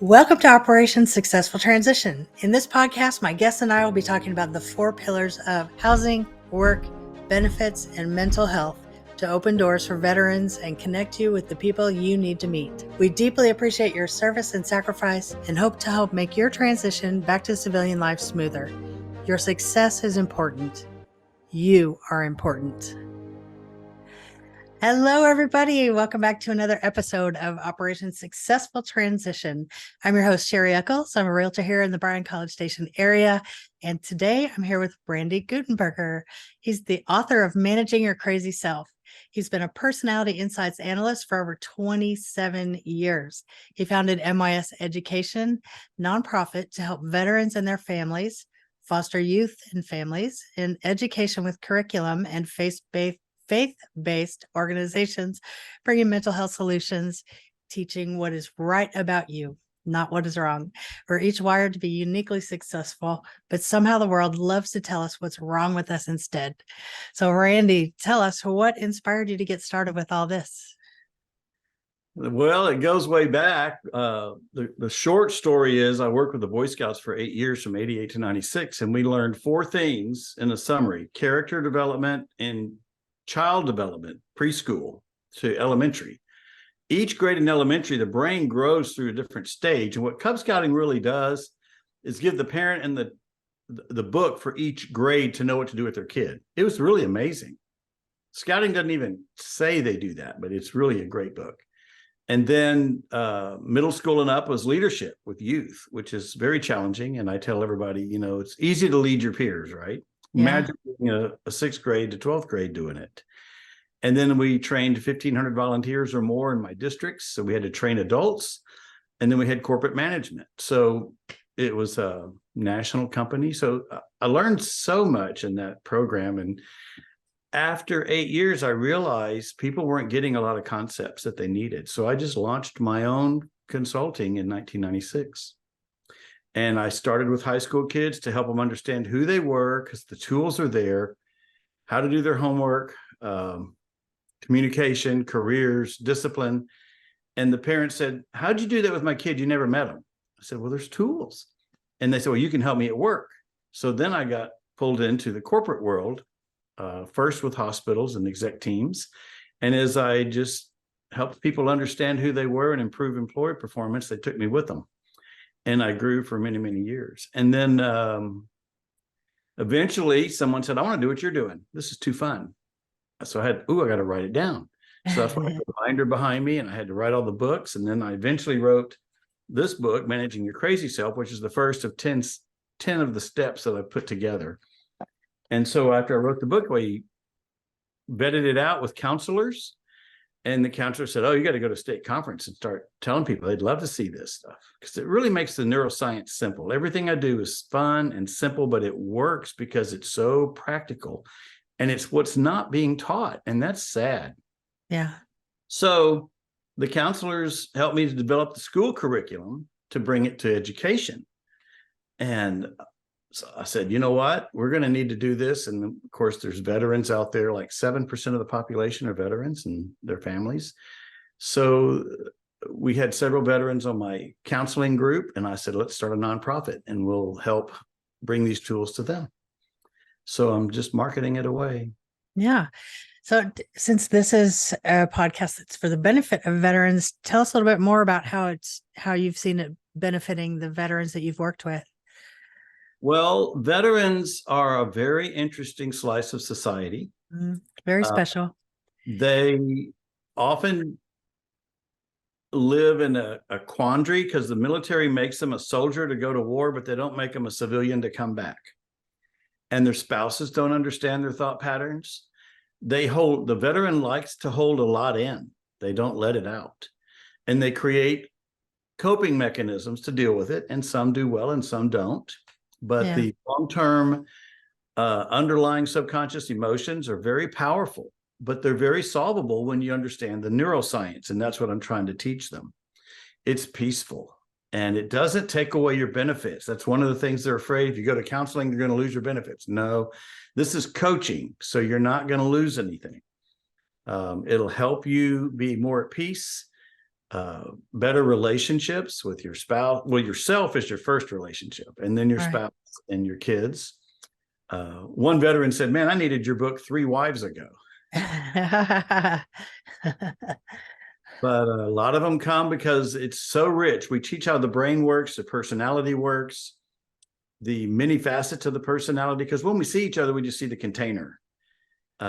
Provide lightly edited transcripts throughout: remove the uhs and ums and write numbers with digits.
Welcome to Operation Successful Transition. In this podcast, my guests and I will be talking about the 4 pillars of housing, work, benefits, and mental health to open doors for veterans and connect you with the people you need to meet. We deeply appreciate your service and sacrifice and hope to help make your transition back to civilian life smoother. Your success is important. You are important. Hello, everybody. Welcome back to another episode of Operation Successful Transition. I'm your host, Sherri Echols. I'm a realtor here in the Bryan College Station area. And today I'm here with Randy Guttenberger. He's the author of Managing Your Crazy Self. He's been a Personality Insights Analyst for over 27 years. He founded MYS Education, nonprofit to help veterans and their families foster youth and families in education with curriculum and faith-based organizations, bringing mental health solutions, teaching what is right about you, not what is wrong. We're each wired to be uniquely successful, but somehow the world loves to tell us what's wrong with us instead. So, Randy, tell us what inspired you to get started with all this? Well, it goes way back. The short story is I worked with the Boy Scouts for 8 years from 88 to 96, and we learned 4 things in a summary: character development and child development, preschool to elementary. Each grade in elementary, the brain grows through a different stage. And what Cub Scouting really does is give the parent and the book for each grade to know what to do with their kid. It was really amazing. Scouting doesn't even say they do that, but it's really a great book. And then middle school and up was leadership with youth, which is very challenging. And I tell everybody, it's easy to lead your peers, right? Yeah. Imagine a 6th grade to 12th grade doing it. And then we trained 1,500 volunteers or more in my districts. So we had to train adults. And then we had corporate management. So it was a national company. So I learned so much in that program. And after 8 years, I realized people weren't getting a lot of concepts that they needed. So I just launched my own consulting in 1996. And I started with high school kids to help them understand who they were, because the tools are there, how to do their homework, communication, careers, discipline. And the parents said, "How'd you do that with my kid? You never met him." I said, "Well, there's tools." And they said, "Well, you can help me at work." So then I got pulled into the corporate world, first with hospitals and exec teams. And as I just helped people understand who they were and improve employee performance, they took me with them. And I grew for many, many years. And then eventually someone said, "I want to do what you're doing. This is too fun." So I got to write it down. So that's why I put a binder behind me, and I had to write all the books. And then I eventually wrote this book, Managing Your Crazy Self, which is the first of 10 of the steps that I put together. And so after I wrote the book, we vetted it out with counselors. And the counselor said, "Oh, you got to go to state conference and start telling people they'd love to see this stuff," because it really makes the neuroscience simple. Everything I do is fun and simple, but it works because it's so practical. And it's what's not being taught. And that's sad. Yeah. So the counselors helped me to develop the school curriculum to bring it to education. And so I said, "You know what? We're going to need to do this." And of course, there's veterans out there. Like 7% of the population are veterans and their families. So we had several veterans on my counseling group. And I said, "Let's start a nonprofit and we'll help bring these tools to them." So I'm just marketing it away. Yeah. So since this is a podcast that's for the benefit of veterans, tell us a little bit more about how you've seen it benefiting the veterans that you've worked with. Well, veterans are a very interesting slice of society. Very special. They often live in a quandary because the military makes them a soldier to go to war, but they don't make them a civilian to come back. And their spouses don't understand their thought patterns. The veteran likes to hold a lot in. They don't let it out. And they create coping mechanisms to deal with it. And some do well and some don't. But the long-term underlying subconscious emotions are very powerful, but they're very solvable when you understand the neuroscience. And that's what I'm trying to teach them. It's peaceful. And it doesn't take away your benefits. That's one of the things they're afraid. If you go to counseling, you're going to lose your benefits. No, this is coaching. So you're not going to lose anything. It'll help you be more at peace. better relationships with your spouse. Well, yourself is your first relationship, and then your Right. spouse and your kids. One veteran said, "Man, I needed your book 3 wives ago." But a lot of them come because it's so rich. We teach how the brain works, the personality works, the many facets of the personality. Because when we see each other, we just see the container.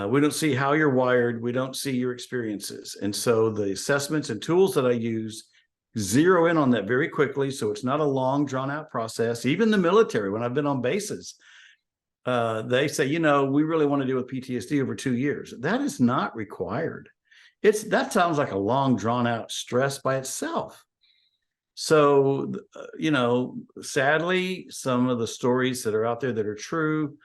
We don't see how you're wired. We don't see your experiences. And so the assessments and tools that I use zero in on that very quickly. So it's not a long, drawn out process. Even the military, when I've been on bases, they say, we really want to deal with PTSD over 2 years. That is not required. That sounds like a long, drawn out stress by itself. So, sadly, some of the stories that are out there that are true,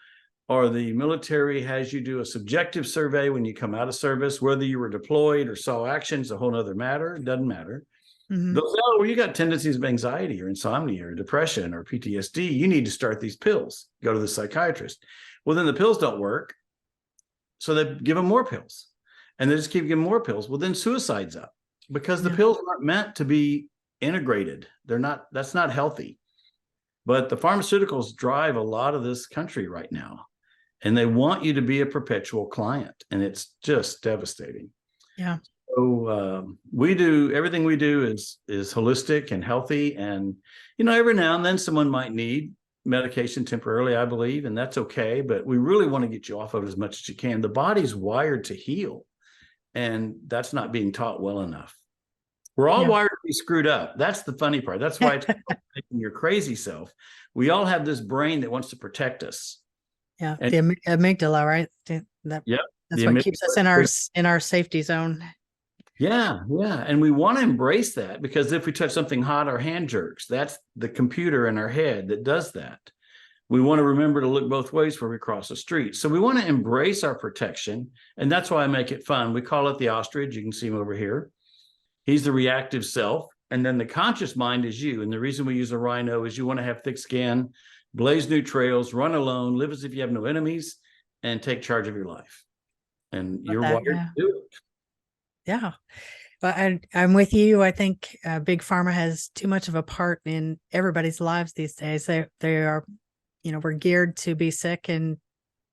or the military has you do a subjective survey when you come out of service, whether you were deployed or saw action is a whole other matter. It doesn't matter. Mhm. You got tendencies of anxiety or insomnia or depression or PTSD. You need to start these pills. Go to the psychiatrist. Well, then the pills don't work. So they give them more pills. And they just keep giving more pills. Well, then suicide's up because the pills aren't meant to be integrated. That's not healthy. But the pharmaceuticals drive a lot of this country right now. And they want you to be a perpetual client. And it's just devastating. Yeah. So everything we do is holistic and healthy. And, every now and then someone might need medication temporarily, I believe, and that's okay. But we really want to get you off of it as much as you can. The body's wired to heal. And that's not being taught well enough. We're all wired to be screwed up. That's the funny part. That's why it's your crazy self. We all have this brain that wants to protect us. Yeah. The amygdala, right? That's what keeps us in our safety zone. Yeah. And we want to embrace that, because if we touch something hot, our hand jerks. That's the computer in our head that does that. We want to remember to look both ways before we cross the street. So we want to embrace our protection. And that's why I make it fun. We call it the ostrich. You can see him over here. He's the reactive self. And then the conscious mind is you. And the reason we use a rhino is you want to have thick skin, blaze new trails, run alone, live as if you have no enemies, and take charge of your life. And you're wired to do it. Yeah. But I'm with you. I think Big Pharma has too much of a part in everybody's lives these days. They are, we're geared to be sick and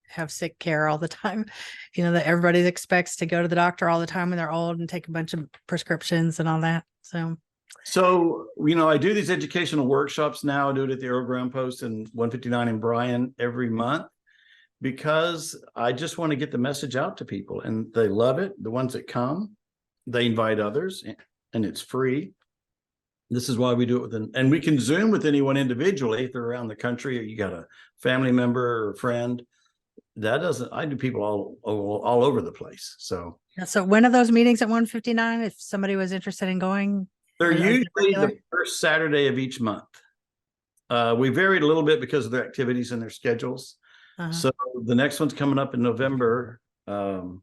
have sick care all the time. That everybody expects to go to the doctor all the time when they're old and take a bunch of prescriptions and all that. So, I do these educational workshops now. I do it at the Earl Graham Post and 159 in Bryan every month, because I just want to get the message out to people, and they love it. The ones that come, they invite others, and it's free. This is why we do it and we can Zoom with anyone individually if they're around the country, or you got a family member or a friend. I do people all over the place. So when are those meetings at 159? If somebody was interested in going, they're usually the first Saturday of each month. We varied a little bit because of their activities and their schedules. So the next one's coming up in November. I'm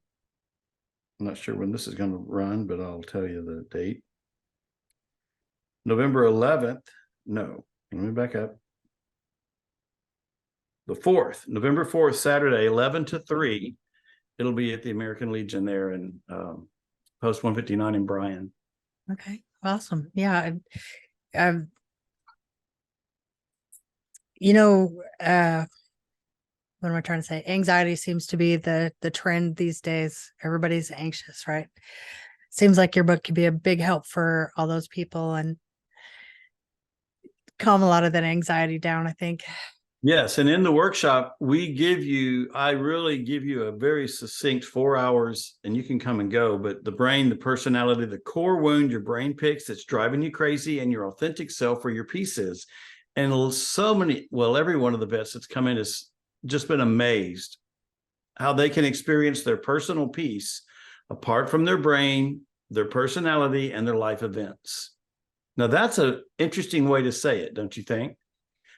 not sure when this is going to run, but I'll tell you the date. November 11th. No, let me back up. The 4th, November 4th, Saturday, 11 to 3. It'll be at the American Legion there in Post 159 in Bryan. Okay, awesome. Yeah. What am I trying to say? Anxiety seems to be the trend these days. Everybody's anxious, right? Seems like your book could be a big help for all those people and calm a lot of that anxiety down, I think. Yes. And in the workshop, I really give you a very succinct 4 hours, and you can come and go. But the brain, the personality, the core wound your brain picks that's driving you crazy, and your authentic self, where your peace is. And every one of the vets that's come in has just been amazed how they can experience their personal peace apart from their brain, their personality, and their life events. Now, that's an interesting way to say it, don't you think?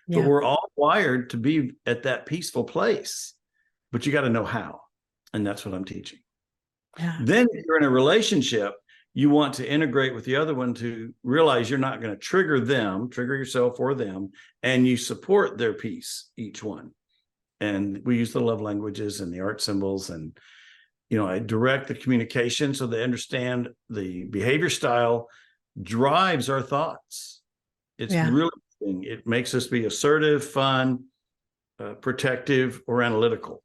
Yeah. But we're all wired to be at that peaceful place, but you got to know how. And that's what I'm teaching. Yeah. Then if you're in a relationship, you want to integrate with the other one to realize you're not going to trigger yourself or them, and you support their peace, each one. And we use the love languages and the art symbols, and, I direct the communication so they understand the behavior style drives our thoughts. It's Yeah. really, it makes us be assertive, fun, protective, or analytical.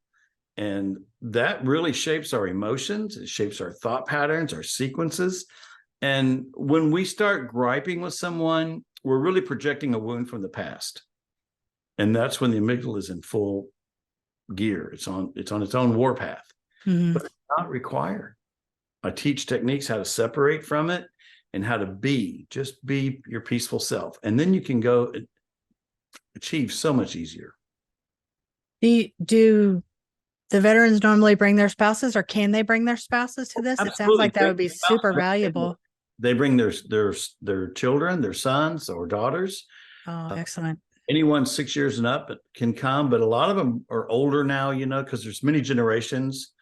And that really shapes our emotions. It shapes our thought patterns, our sequences. And when we start griping with someone, we're really projecting a wound from the past. And that's when the amygdala is in full gear. It's on its own warpath. Mhm. But it's not required. I teach techniques how to separate from it and how to just be your peaceful self. And then you can go achieve so much easier. Do the veterans normally bring their spouses, or can they bring their spouses to this? It sounds Absolutely. like that would be super valuable. They bring their children, their sons or daughters. Oh, excellent. Anyone 6 years and up can come, but a lot of them are older now, because there's many generations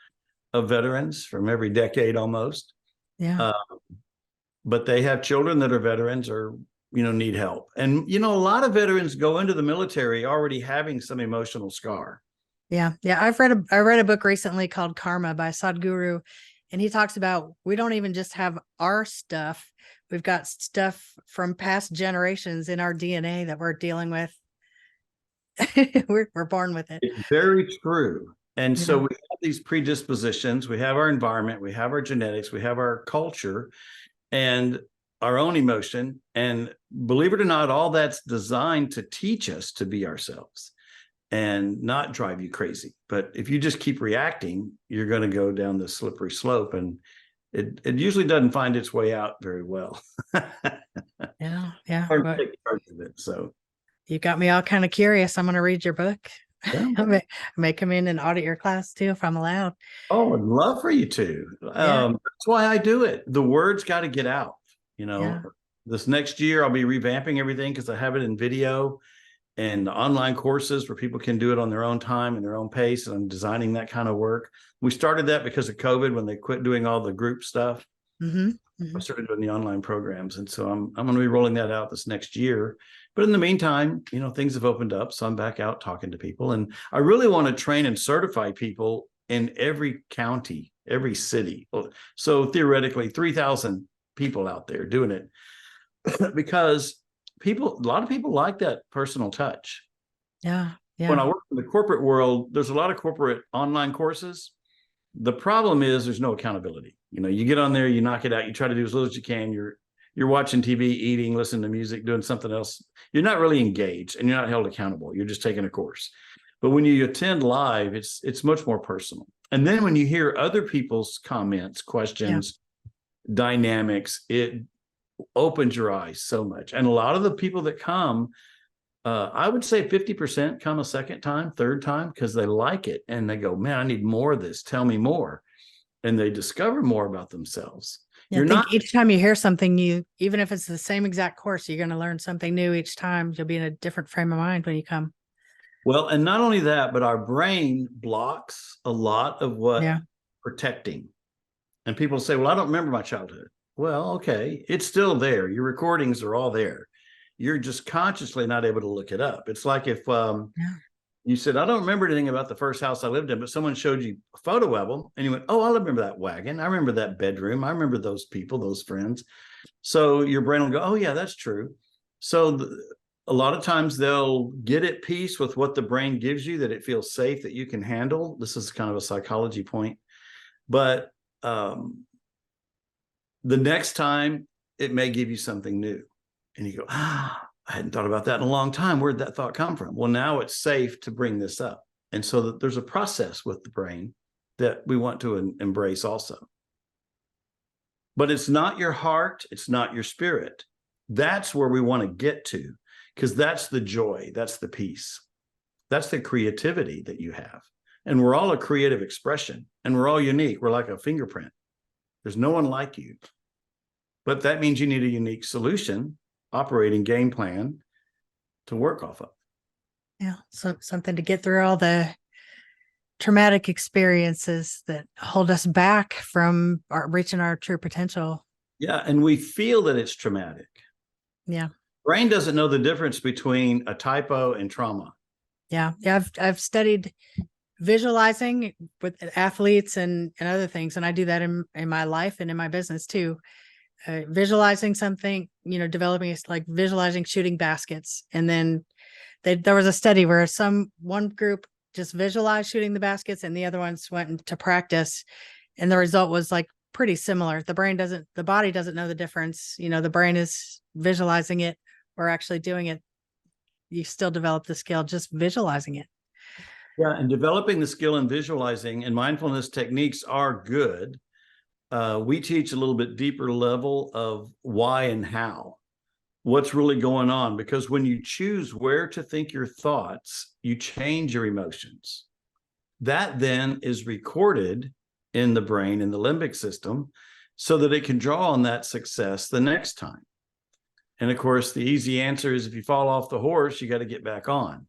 of veterans from every decade almost. Yeah. But they have children that are veterans or, need help. And, a lot of veterans go into the military already having some emotional scar. Yeah. Yeah. I read a book recently called Karma by Sadhguru, and he talks about, we don't even just have our stuff. We've got stuff from past generations in our DNA that we're dealing with. we're born with it. It's very true. And so Yeah. we have these predispositions, we have our environment, we have our genetics, we have our culture and our own emotion. And believe it or not, all that's designed to teach us to be ourselves and not drive you crazy. But if you just keep reacting, you're going to go down this slippery slope, and it usually doesn't find its way out very well. Yeah. Yeah. Or But take charge of it. So you got me all kind of curious. I'm going to read your book. yeah. I may come in and audit your class too, if I'm allowed. Oh, I'd love for you to. Yeah. That's why I do it. The word's got to get out. Yeah. This next year I'll be revamping everything because I have it in video and online courses where people can do it on their own time and their own pace. And I'm designing that kind of work. We started that because of COVID when they quit doing all the group stuff. Mm-hmm. I Mm-hmm. started doing the online programs. And so I'm going to be rolling that out this next year. But in the meantime, things have opened up. So I'm back out talking to people. And I really want to train and certify people in every county, every city. So theoretically, 3,000 people out there doing it because a lot of people like that personal touch. Yeah. Yeah. When I work in the corporate world, there's a lot of corporate online courses. The problem is there's no accountability. You get on there, you knock it out, you try to do as little as you can. You're watching TV, eating, listening to music, doing something else. You're not really engaged and you're not held accountable. You're just taking a course. But when you attend live, it's much more personal. And then when you hear other people's comments, questions, dynamics, it opens your eyes so much. And a lot of the people that come, I would say 50% come a second time, third time, because they like it. And they go, man, I need more of this. Tell me more. And they discover more about themselves. Yeah, I think each time you hear something new, even if it's the same exact course, you're going to learn something new each time. You'll be in a different frame of mind when you come. Well, and not only that, but our brain blocks a lot of what protecting. And people say, well, I don't remember my childhood. Well, okay, it's still there. Your recordings are all there. You're just consciously not able to look it up. It's like if you said, I don't remember anything about the first house I lived in, but someone showed you a photo of them and you went, oh, I remember that wagon. I remember that bedroom. I remember those people, those friends. So your brain will go, oh, yeah, that's true. So a lot of times they'll get at peace with what the brain gives you, that it feels safe, that you can handle. This is kind of a psychology point. But the next time it may give you something new. And you go, I hadn't thought about that in a long time. Where'd that thought come from? Well, now it's safe to bring this up. And so that there's a process with the brain that we want to embrace also. But it's not your heart. It's not your spirit. That's where we want to get to, because that's the joy. That's the peace. That's the creativity that you have. And we're all a creative expression, and we're all unique. We're like a fingerprint. There's no one like you. But that means you need a unique solution, operating game plan to work off of. Yeah. So something to get through all the traumatic experiences that hold us back from reaching our true potential. Yeah. And we feel that it's traumatic. Yeah. Brain doesn't know the difference between a typo and trauma. Yeah. Yeah. I've studied visualizing with athletes and other things. And I do that in my life and in my business too. visualizing something, developing like visualizing shooting baskets. And then there was a study where one group just visualized shooting the baskets and the other ones went to practice. And the result was like pretty similar. The body doesn't know the difference. The brain is visualizing it or actually doing it. You still develop the skill just visualizing it. Yeah, and developing the skill in visualizing and mindfulness techniques are good. We teach a little bit deeper level of why and how, what's really going on, because when you choose where to think your thoughts, you change your emotions. That then is recorded in the brain, in the limbic system, so that it can draw on that success the next time. And of course, the easy answer is if you fall off the horse, you got to get back on.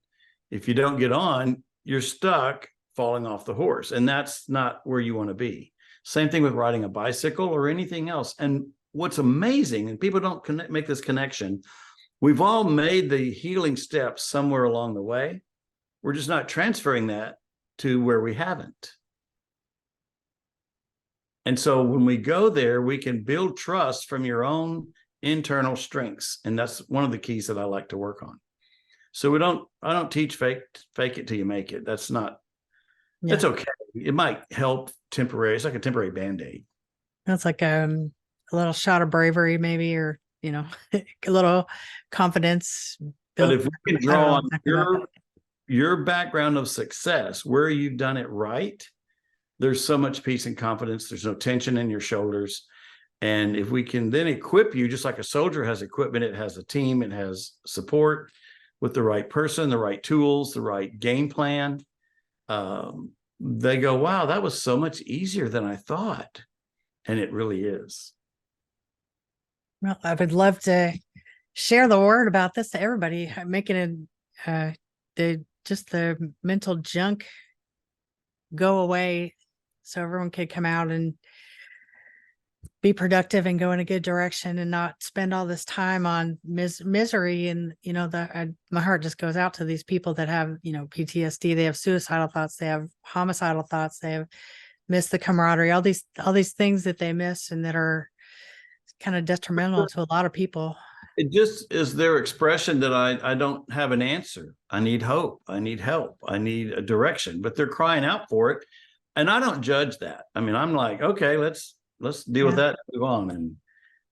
If you don't get on, you're stuck falling off the horse. And that's not where you want to be. Same thing with riding a bicycle or anything else. And what's amazing, and people don't make this connection, we've all made the healing steps somewhere along the way. We're just not transferring that to where we haven't. And so when we go there, we can build trust from your own internal strengths. And that's one of the keys that I like to work on. So I don't teach fake it till you make it. That's okay. It might help temporary. It's like a temporary Band-Aid. That's like a little shot of bravery, maybe, or, a little confidence. But if we can draw on your background of success, where you've done it right, there's so much peace and confidence. There's no tension in your shoulders. And if we can then equip you, just like a soldier has equipment, it has a team, it has support with the right person, the right tools, the right game plan. They go, wow, that was so much easier than I thought. And it really is. Well, I would love to share the word about this to everybody, making the mental junk go away so everyone could come out and be productive and go in a good direction and not spend all this time on misery. And, my heart just goes out to these people that have, PTSD, they have suicidal thoughts, they have homicidal thoughts, they have missed the camaraderie, all these things that they miss and that are kind of detrimental to a lot of people. It just is their expression that I don't have an answer. I need hope. I need help. I need a direction, but they're crying out for it. And I don't judge that. I mean, I'm like, okay, let's deal with that and move on. And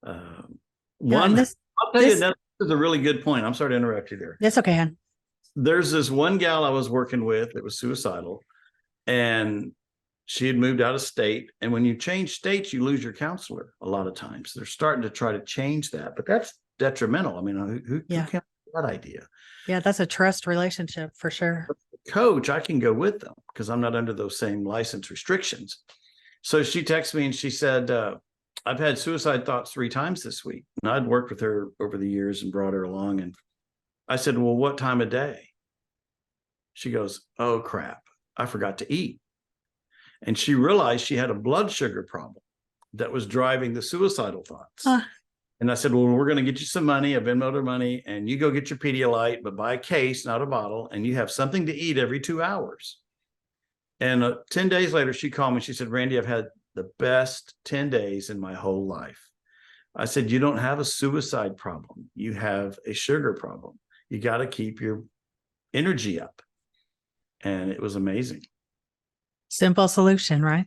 I'll tell you, that is a really good point. I'm sorry to interrupt you there. That's okay, hon. There's this one gal I was working with that was suicidal, and she had moved out of state. And when you change states, you lose your counselor a lot of times. They're starting to try to change that, but that's detrimental. I mean, who can't do that idea? Yeah, that's a trust relationship for sure. Coach, I can go with them because I'm not under those same license restrictions. So she texted me and she said, I've had suicide thoughts 3 times this week. And I'd worked with her over the years and brought her along. And I said, well, what time of day? She goes, oh, crap, I forgot to eat. And she realized she had a blood sugar problem that was driving the suicidal thoughts. And I said, well, we're going to get you some money. I've Venmoed her money, and you go get your Pedialyte, but buy a case, not a bottle, and you have something to eat every 2 hours. And 10 days later, she called me. She said, Randy, I've had the best 10 days in my whole life. I said, you don't have a suicide problem. You have a sugar problem. You got to keep your energy up. And it was amazing. Simple solution, right?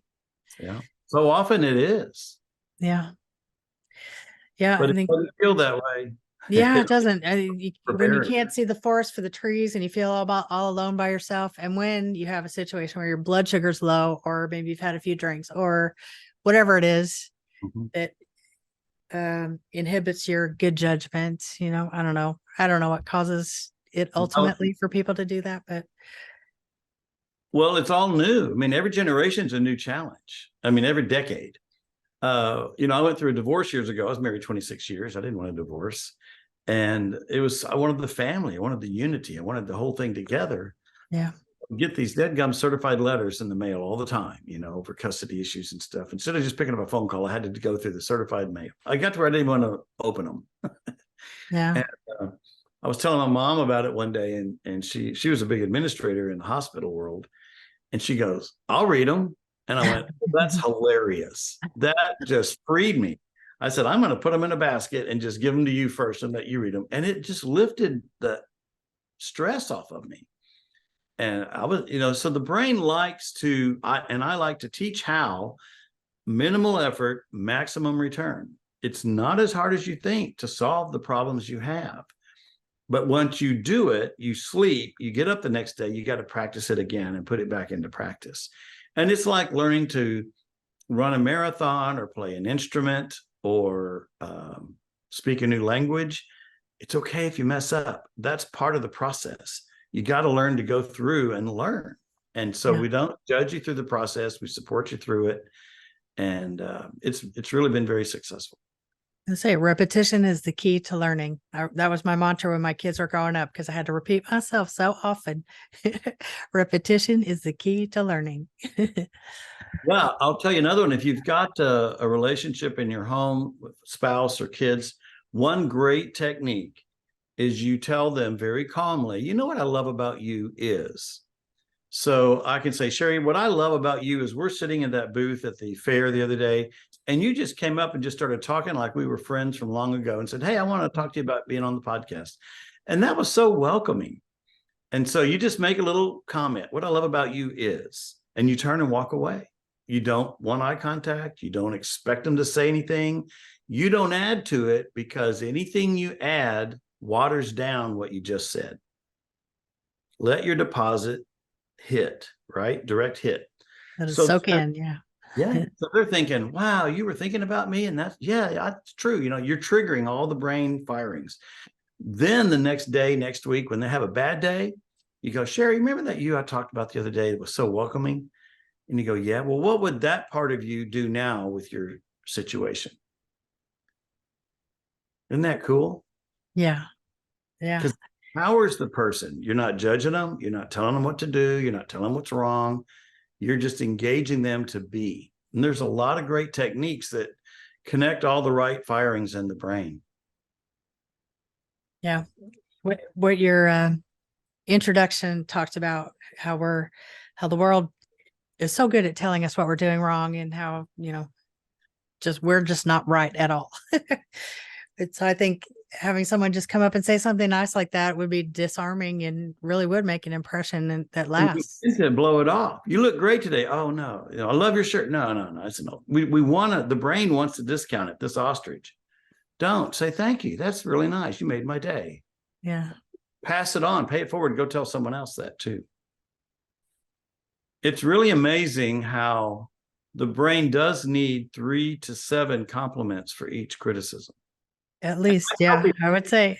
Yeah. So often it is. Yeah. Yeah. But it doesn't feel that way. Yeah, it doesn't. When you can't see the forest for the trees and you feel all alone by yourself, and when you have a situation where your blood sugar's low, or maybe you've had a few drinks or whatever it is that inhibits your good judgment, I don't know what causes it ultimately for people to do that, but well, it's all new. I mean, every generation's a new challenge. I mean, every decade. I went through a divorce years ago. I was married 26 years. I didn't want a divorce. And I wanted the family. I wanted the unity. I wanted the whole thing together. Yeah. Get these deadgum certified letters in the mail all the time, for custody issues and stuff. Instead of just picking up a phone call, I had to go through the certified mail. I got to where I didn't want to open them. Yeah. And, I was telling my mom about it one day, and she was a big administrator in the hospital world. And she goes, I'll read them. And I went, well, that's hilarious. That just freed me. I said, I'm going to put them in a basket and just give them to you first and let you read them. And it just lifted the stress off of me. And I was, so the brain likes to, I like to teach how minimal effort, maximum return. It's not as hard as you think to solve the problems you have. But once you do it, you sleep, you get up the next day, you got to practice it again and put it back into practice. And it's like learning to run a marathon or play an instrument or speak a new language. It's okay if you mess up. That's part of the process. You got to learn to go through and learn. And so we don't judge you through the process. We support you through it. And it's really been very successful. And say repetition is the key to learning. That was my mantra when my kids were growing up, because I had to repeat myself so often. Repetition is the key to learning. Well, I'll tell you another one. If you've got a relationship in your home with spouse or kids, one great technique is you tell them very calmly, you know what I love about you is. So I can say, Sherri, what I love about you is we're sitting in that booth at the fair the other day, and you just came up and just started talking like we were friends from long ago and said, hey, I want to talk to you about being on the podcast. And that was so welcoming. And so you just make a little comment. What I love about you is, and you turn and walk away. You don't want eye contact. You don't expect them to say anything. You don't add to it, because anything you add waters down what you just said. Let your deposit hit, right? Direct hit. Let it soak in. Yeah. Yeah. So they're thinking, wow, you were thinking about me. And that's true. You're triggering all the brain firings. Then the next day, next week, when they have a bad day, you go, Sherri, remember that I talked about the other day that was so welcoming? And you go, yeah, well, what would that part of you do now with your situation? Isn't that cool? Yeah. Yeah. Because it empowers the person. You're not judging them. You're not telling them what to do. You're not telling them what's wrong. You're just engaging them to be. And there's a lot of great techniques that connect all the right firings in the brain. Yeah. What your introduction talked about, how the world is so good at telling us what we're doing wrong, and how, we're just not right at all. So I think having someone just come up and say something nice like that would be disarming and really would make an impression that lasts. And blow it off. You look great today. Oh no, I love your shirt. No. I said, no. We want to. The brain wants to discount it. This ostrich. Don't say thank you. That's really nice. You made my day. Yeah. Pass it on. Pay it forward. Go tell someone else that too. It's really amazing how the brain does need 3 to 7 compliments for each criticism. At least, yeah, I would say.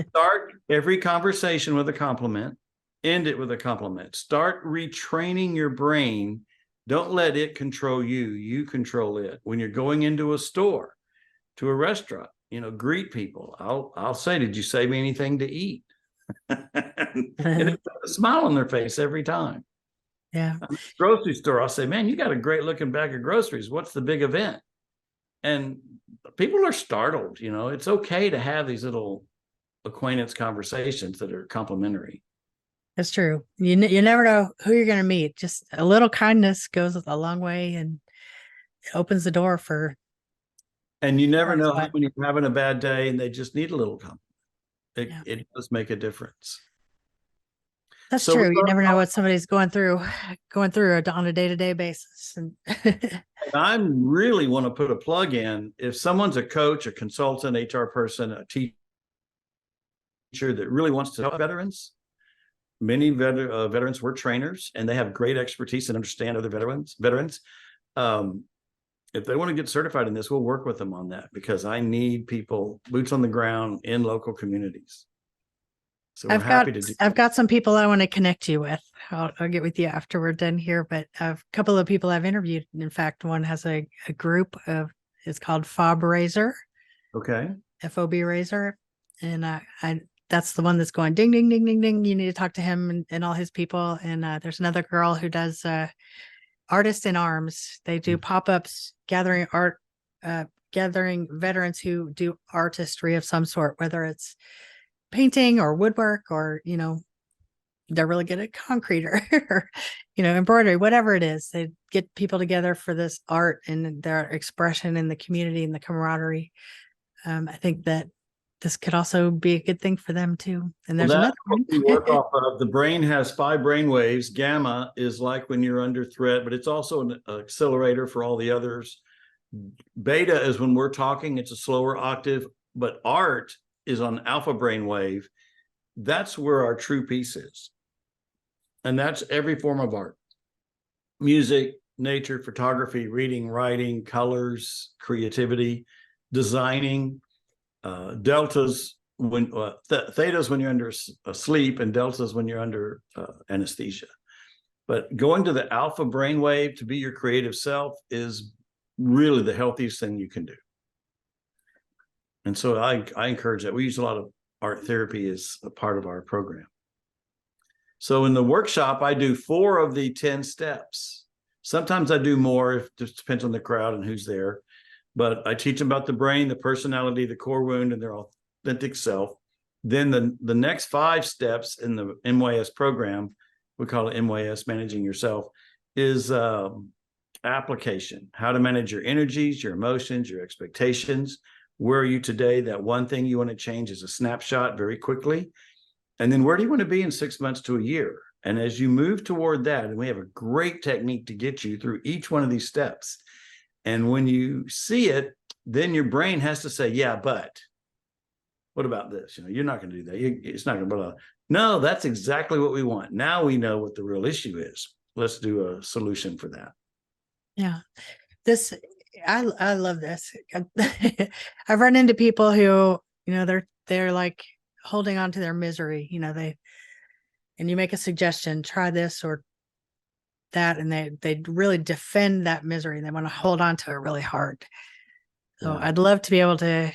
Start every conversation with a compliment, end it with a compliment. Start retraining your brain. Don't let it control you. You control it. When you're going into a store, to a restaurant, greet people. I'll say, did you save me anything to eat? And it's a smile on their face every time. Yeah. Grocery store, I'll say, man, you got a great looking bag of groceries. What's the big event? And people are startled. It's okay to have these little acquaintance conversations that are complimentary. That's true. You never know who you're going to meet. Just a little kindness goes a long way, and it opens the door for. And you never know when you're having a bad day and they just need a little compliment. It does make a difference. That's true. You never know what somebody's going through on a day-to-day basis. And I really want to put a plug in. If someone's a coach, a consultant, HR person, a teacher that really wants to help veterans, many veterans were trainers, and they have great expertise and understand other veterans. If they want to get certified in this, we'll work with them on that, because I need people, boots on the ground in local communities. So we're happy to do that. I've got some people I want to connect you with. I'll get with you after we're done here, but a couple of people I've interviewed. In fact, one has a group it's called FOB Raiser. Okay. FOB Raiser. And that's the one that's going ding, ding, ding, ding, ding. You need to talk to him and all his people. And there's another girl who does Artists in Arms. They do pop-ups, gathering veterans who do artistry of some sort, whether it's painting or woodwork or, they're really good at concrete or embroidery, whatever it is. They get people together for this art and their expression in the community and the camaraderie. I think that this could also be a good thing for them too. And there's another one. We work off of. The brain has 5 brain waves. Gamma is like when you're under threat, but it's also an accelerator for all the others. Beta is when we're talking, it's a slower octave, but art is on alpha brain wave. That's where our true peace is. And that's every form of art: music, nature, photography, reading, writing, colors, creativity, designing. Deltas when thetas when you're under asleep, and deltas when you're under anesthesia. But going to the alpha brainwave to be your creative self is really the healthiest thing you can do. And so I encourage that. We use a lot of art therapy as a part of our program. So in the workshop, I do 4 of the 10 steps. Sometimes I do more, if it just depends on the crowd and who's there. But I teach them about the brain, the personality, the core wound, and their authentic self. Then the next 5 steps in the MYS program, we call it MYS Managing Yourself, is application. How to manage your energies, your emotions, your expectations. Where are you today? That one thing you want to change is a snapshot very quickly. And then where do you want to be in 6 months to a year? And as you move toward that, and we have a great technique to get you through each one of these steps. And when you see it, then your brain has to say, yeah, but what about this? You're not going to do that. It's not going to be. No, that's exactly what we want. Now we know what the real issue is. Let's do a solution for that. Yeah. I love this. I've run into people who, they're like holding on to their misery, and you make a suggestion, try this or that, and they really defend that misery. They want to hold on to it really hard. So yeah. I'd love to be able to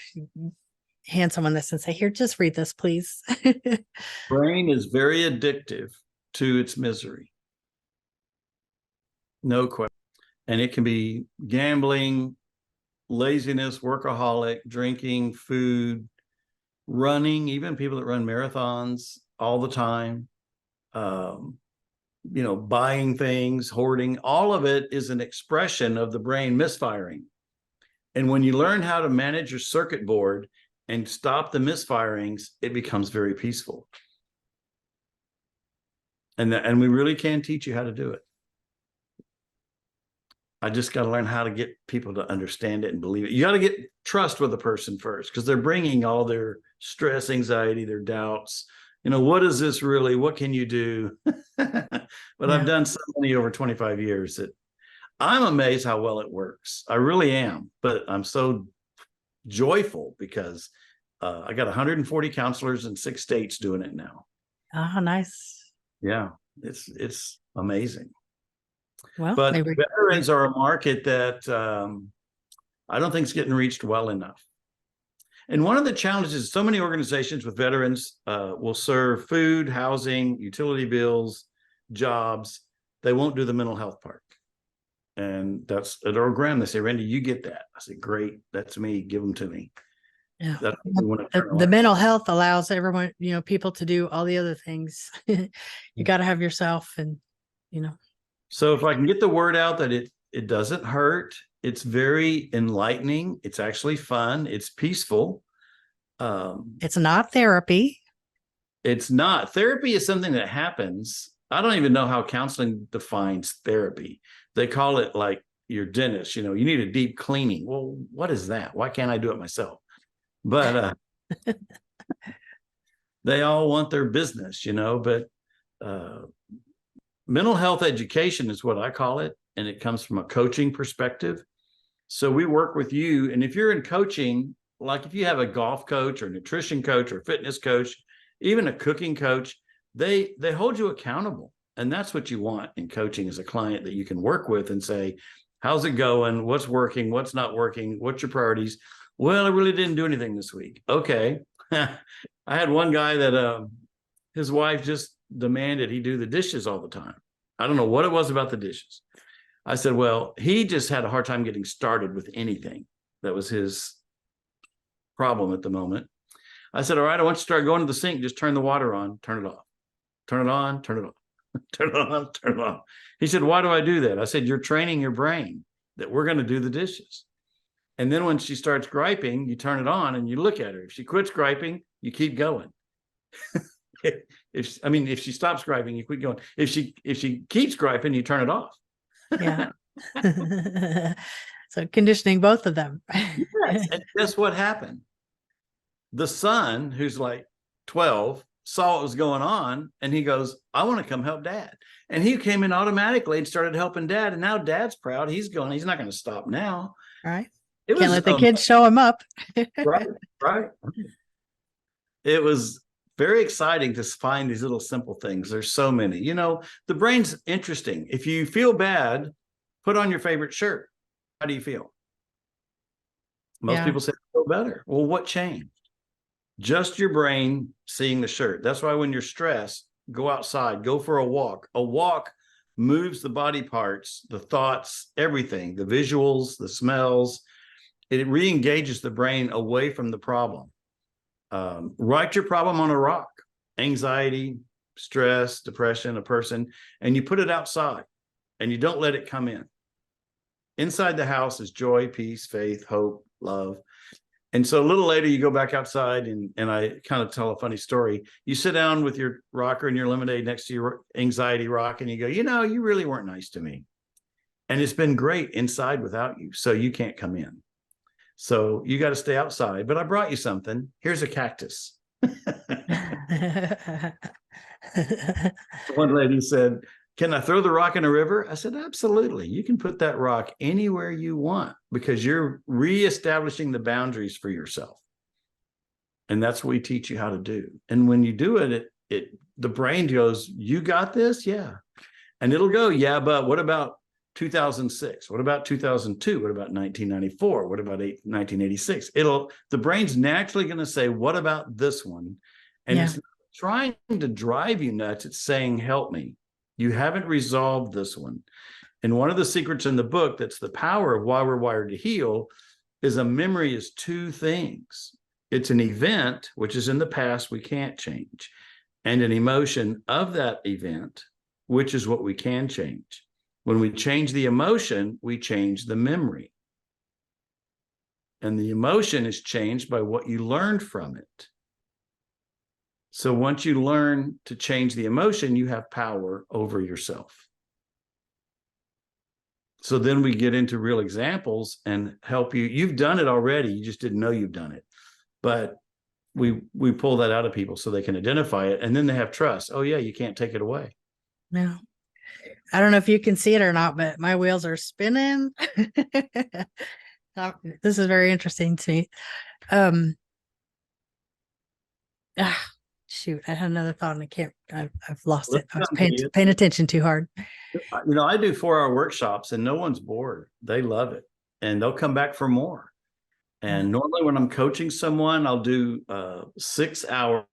hand someone this and say, here, just read this, please. Brain is very addictive to its misery. No question. And it can be gambling, laziness, workaholic, drinking, food, running, even people that run marathons all the time. Buying things, hoarding, all of it is an expression of the brain misfiring. And when you learn how to manage your circuit board and stop the misfirings, it becomes very peaceful. And we really can teach you how to do it. I just got to learn how to get people to understand it and believe it. You got to get trust with a person first, because they're bringing all their stress, anxiety, their doubts. What is this really? What can you do? But yeah. I've done so many over 25 years that I'm amazed how well it works. I really am. But I'm so joyful because I got 140 counselors in 6 states doing it now. Oh, nice. Yeah, it's amazing. Well, but veterans are a market that I don't think is getting reached well enough. And one of the challenges, so many organizations with veterans will serve food, housing, utility bills, jobs. They won't do the mental health part. And that's at our program. They say, Randy, you get that. I say, great. That's me. Give them to me. Yeah. The mental health allows everyone, people to do all the other things. You got to have yourself and, So if I can get the word out that it doesn't hurt, it's very enlightening. It's actually fun. It's peaceful. It's not therapy. It's not. Therapy is something that happens. I don't even know how counseling defines therapy. They call it like your dentist, you need a deep cleaning. Well, what is that? Why can't I do it myself? But they all want their business, but mental health education is what I call it. And it comes from a coaching perspective. So we work with you. And if you're in coaching, like if you have a golf coach or nutrition coach or fitness coach, even a cooking coach, they hold you accountable. And that's what you want in coaching, as a client that you can work with and say, how's it going? What's working? What's not working? What's your priorities? Well, I really didn't do anything this week. Okay. I had one guy that his wife just demanded he do the dishes all the time. I don't know what it was about the dishes. I said, well, he just had a hard time getting started with anything. That was his problem at the moment. I said, all right, I want you to start going to the sink. Just turn the water on, turn it off. turn it on, turn it on, turn it on, turn it on. He said, why do I do that? I said, you're training your brain that we're going to do the dishes. And then when she starts griping, you turn it on and you look at her. If she quits griping, you keep going. If she stops griping, you quit going. If she keeps griping, you turn it off. Yeah. So conditioning both of them. Yes. And guess what happened? The son, who's like 12, saw what was going on, and he goes, I want to come help dad. And he came in automatically and started helping dad. And now dad's proud. He's not going to stop now. Right. It Can't was let the kids show him up. right. It was very exciting to find these little simple things. There's so many. The brain's interesting. If you feel bad, put on your favorite shirt. How do you feel? Most people say, I feel better. Well, what changed? Just your brain seeing the shirt. That's why when you're stressed, go outside, go for a walk. A walk moves the body parts, the thoughts, everything, the visuals, the smells. It re-engages the brain away from the problem. Write your problem on a rock, anxiety, stress, depression, a person, and you put it outside and you don't let it come in. Inside the house is joy, peace, faith, hope, love. And so a little later, you go back outside and I kind of tell a funny story. You sit down with your rocker and your lemonade next to your anxiety rock and you go, you really weren't nice to me. And it's been great inside without you. So you can't come in. So you got to stay outside, but I brought you something. Here's a cactus. One lady said, can I throw the rock in a river? I said, absolutely. You can put that rock anywhere you want because you're reestablishing the boundaries for yourself. And that's what we teach you how to do. And when you do it, the brain goes, you got this? Yeah. And it'll go, yeah, but what about 2006? What about 2002? What about 1994? What about 1986? The brain's naturally going to say, what about this one? And it's not trying to drive you nuts. It's saying, help me. You haven't resolved this one. And one of the secrets in the book, that's the power of why we're wired to heal, is a memory is two things. It's an event, which is in the past, we can't change, and an emotion of that event, which is what we can change. When we change the emotion, we change the memory. And the emotion is changed by what you learned from it. So once you learn to change the emotion, you have power over yourself. So then we get into real examples and help you. You've done it already. You just didn't know you've done it. But we pull that out of people so they can identify it. And then they have trust. Oh, yeah, you can't take it away. No. I don't know if you can see it or not, but my wheels are spinning. This is very interesting to me. Shoot, I had another thought and I've lost it. I was paying attention too hard. I do 4-hour workshops and no one's bored. They love it and they'll come back for more. And normally when I'm coaching someone, I'll do 6 hours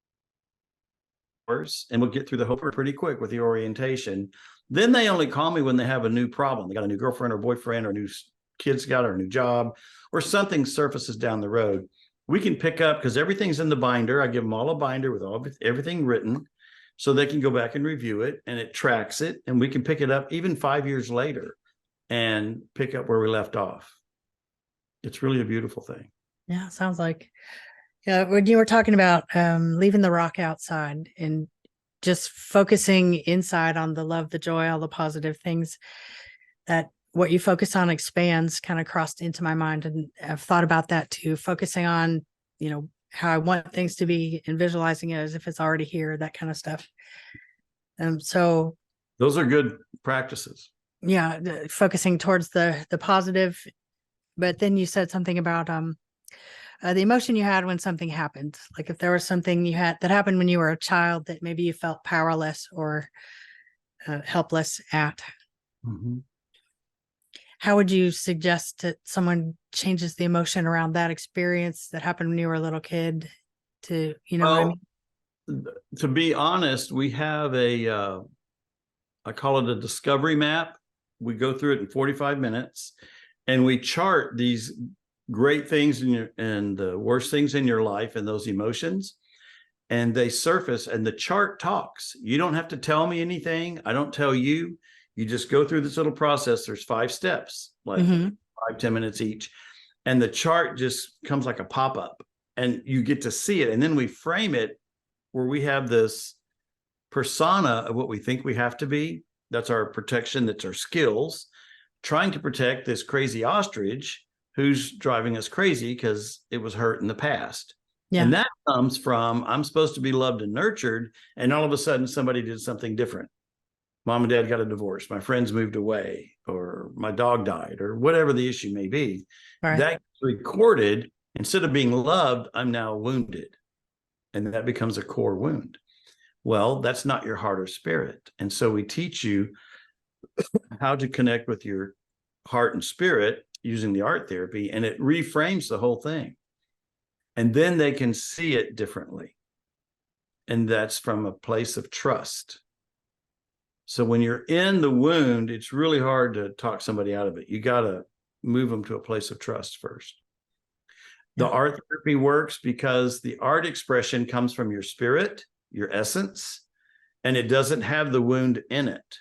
and we'll get through the whole pretty quick with the orientation. Then they only call me when they have a new problem. They got a new girlfriend or boyfriend or new kids got or a new job or something surfaces down the road. We can pick up because everything's in the binder. I give them all a binder with everything written so they can go back and review it and it tracks it. And we can pick it up even 5 years later and pick up where we left off. It's really a beautiful thing. Yeah, it sounds like, when you were talking about leaving the rock outside and just focusing inside on the love, the joy, all the positive things, that what you focus on expands kind of crossed into my mind. And I've thought about that too, focusing on, how I want things to be and visualizing it as if it's already here, that kind of stuff. So those are good practices. Yeah. Focusing towards the positive. But then you said something about the emotion you had when something happened. Like if there was something you had that happened when you were a child that maybe you felt powerless or helpless at. Mm-hmm. How would you suggest that someone changes the emotion around that experience that happened when you were a little kid to, what I mean? To be honest, we have I call it a discovery map. We go through it in 45 minutes and we chart these great things and the worst things in your life and those emotions. and they surface, and the chart talks. You don't have to tell me anything. I don't tell you. You just go through this little process. There's 5 steps, like 5-10 minutes each. And the chart just comes like a pop-up, and you get to see it. And then we frame it where we have this persona of what we think we have to be. That's our protection. That's our skills, trying to protect this crazy ostrich who's driving us crazy because it was hurt in the past. Yeah. And that comes from, I'm supposed to be loved and nurtured, and all of a sudden somebody did something different. Mom and dad got a divorce, my friends moved away, or my dog died, or whatever the issue may be. Right. That gets recorded. Instead of being loved, I'm now wounded. And that becomes a core wound. Well, that's not your heart or spirit. And so we teach you how to connect with your heart and spirit using the art therapy, and it reframes the whole thing. And then they can see it differently. And that's from a place of trust. So when you're in the wound, it's really hard to talk somebody out of it. You got to move them to a place of trust first. The art therapy works because the art expression comes from your spirit, your essence, and it doesn't have the wound in it.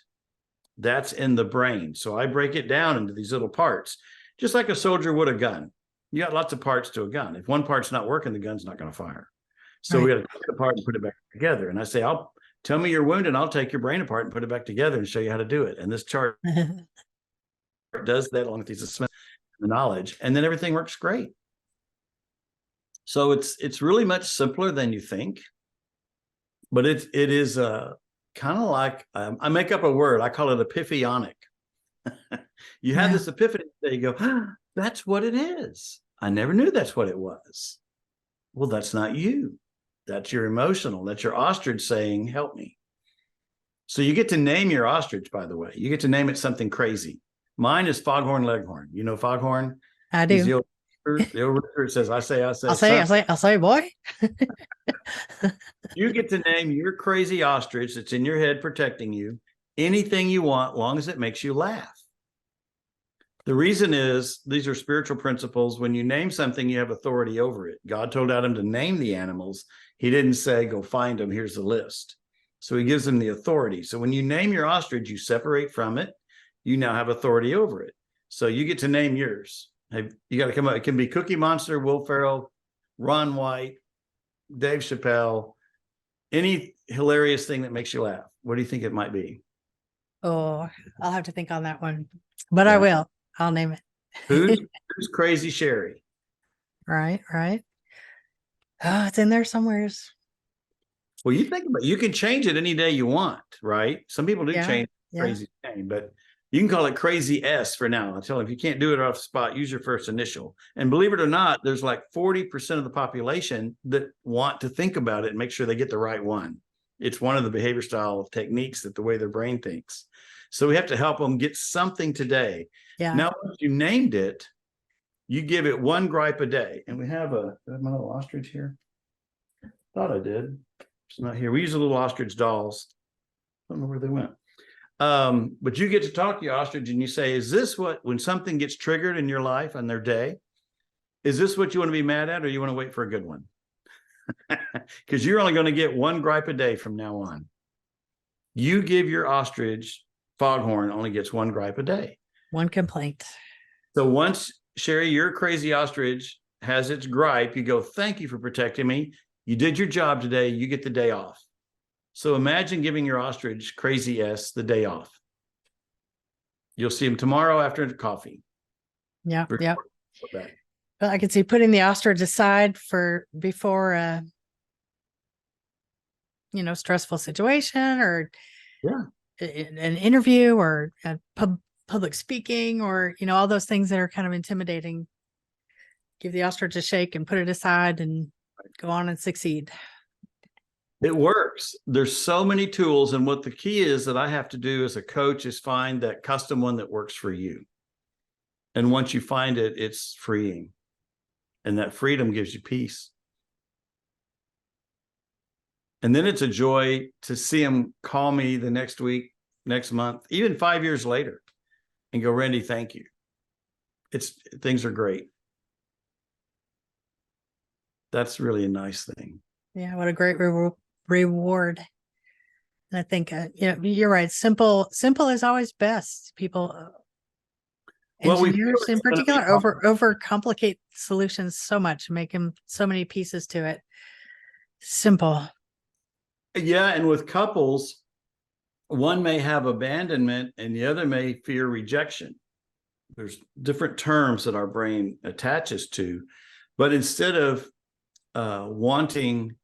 That's in the brain. So I break it down into these little parts, just like a soldier would a gun. You got lots of parts to a gun. If one part's not working, the gun's not going to fire. So we got to take it apart and put it back together. And I say, tell me your wound, and I'll take your brain apart and put it back together and show you how to do it. And this chart does that along with these the knowledge, and then everything works great. So it's really much simpler than you think, but it is kind of like, I make up a word. I call it epiphanic. You have this epiphany that you go, that's what it is. I never knew that's what it was. Well, that's not you. That's your emotional. That's your ostrich saying, help me. So you get to name your ostrich, by the way. You get to name it something crazy. Mine is Foghorn Leghorn. You know Foghorn? I do. The old Richard says, I say, boy. You get to name your crazy ostrich that's in your head protecting you anything you want, long as it makes you laugh. The reason is, these are spiritual principles. When you name something, you have authority over it. God told Adam to name the animals. He didn't say, go find them. Here's the list. So he gives them the authority. So when you name your ostrich, you separate from it. You now have authority over it. So you get to name yours. You got to come up. It can be Cookie Monster, Will Ferrell, Ron White, Dave Chappelle, any hilarious thing that makes you laugh. What do you think it might be? Oh, I'll have to think on that one, but I will. I'll name it. Who's crazy Sherri? Right. Oh, it's in there somewheres. Well, you think about it. You can change it any day you want, right? Some people do change crazy name, but you can call it crazy S for now. I tell them, if you can't do it off the spot, use your first initial. And believe it or not, there's like 40% of the population that want to think about it and make sure they get the right one. It's one of the behavior style techniques that the way their brain thinks. So we have to help them get something today. Yeah. Now, once you named it, you give it one gripe a day. And we have my little ostrich here. Thought I did. It's not here. We use the little ostrich dolls. I don't know where they went. But you get to talk to your ostrich and you say, is this what, when something gets triggered in your life on their day, is this what you want to be mad at, or you want to wait for a good one? Because you're only going to get one gripe a day from now on. You give your ostrich, Foghorn only gets one gripe a day. One complaint. So once, Sherri, your crazy ostrich has its gripe, you go, thank you for protecting me. You did your job today. You get the day off. So imagine giving your ostrich, crazy S, the day off. You'll see him tomorrow after coffee. Yeah. Well, I can see putting the ostrich aside before a stressful situation, or an interview, or a public speaking, or all those things that are kind of intimidating. Give the ostrich a shake and put it aside and go on and succeed. It works. There's so many tools. And what the key is that I have to do as a coach is find that custom one that works for you. And once you find it, it's freeing. And that freedom gives you peace. And then it's a joy to see them call me the next week, next month, even 5 years later, and go, Randy, thank you. Things are great. That's really a nice thing. Yeah, what a great reward. And I think, you're right. Simple is always best. People, Well, we feel engineers in it's gonna be particular, hard. overcomplicate solutions so much, make them so many pieces to it. Simple. Yeah, and with couples, one may have abandonment and the other may fear rejection. There's different terms that our brain attaches to, but instead of wanting,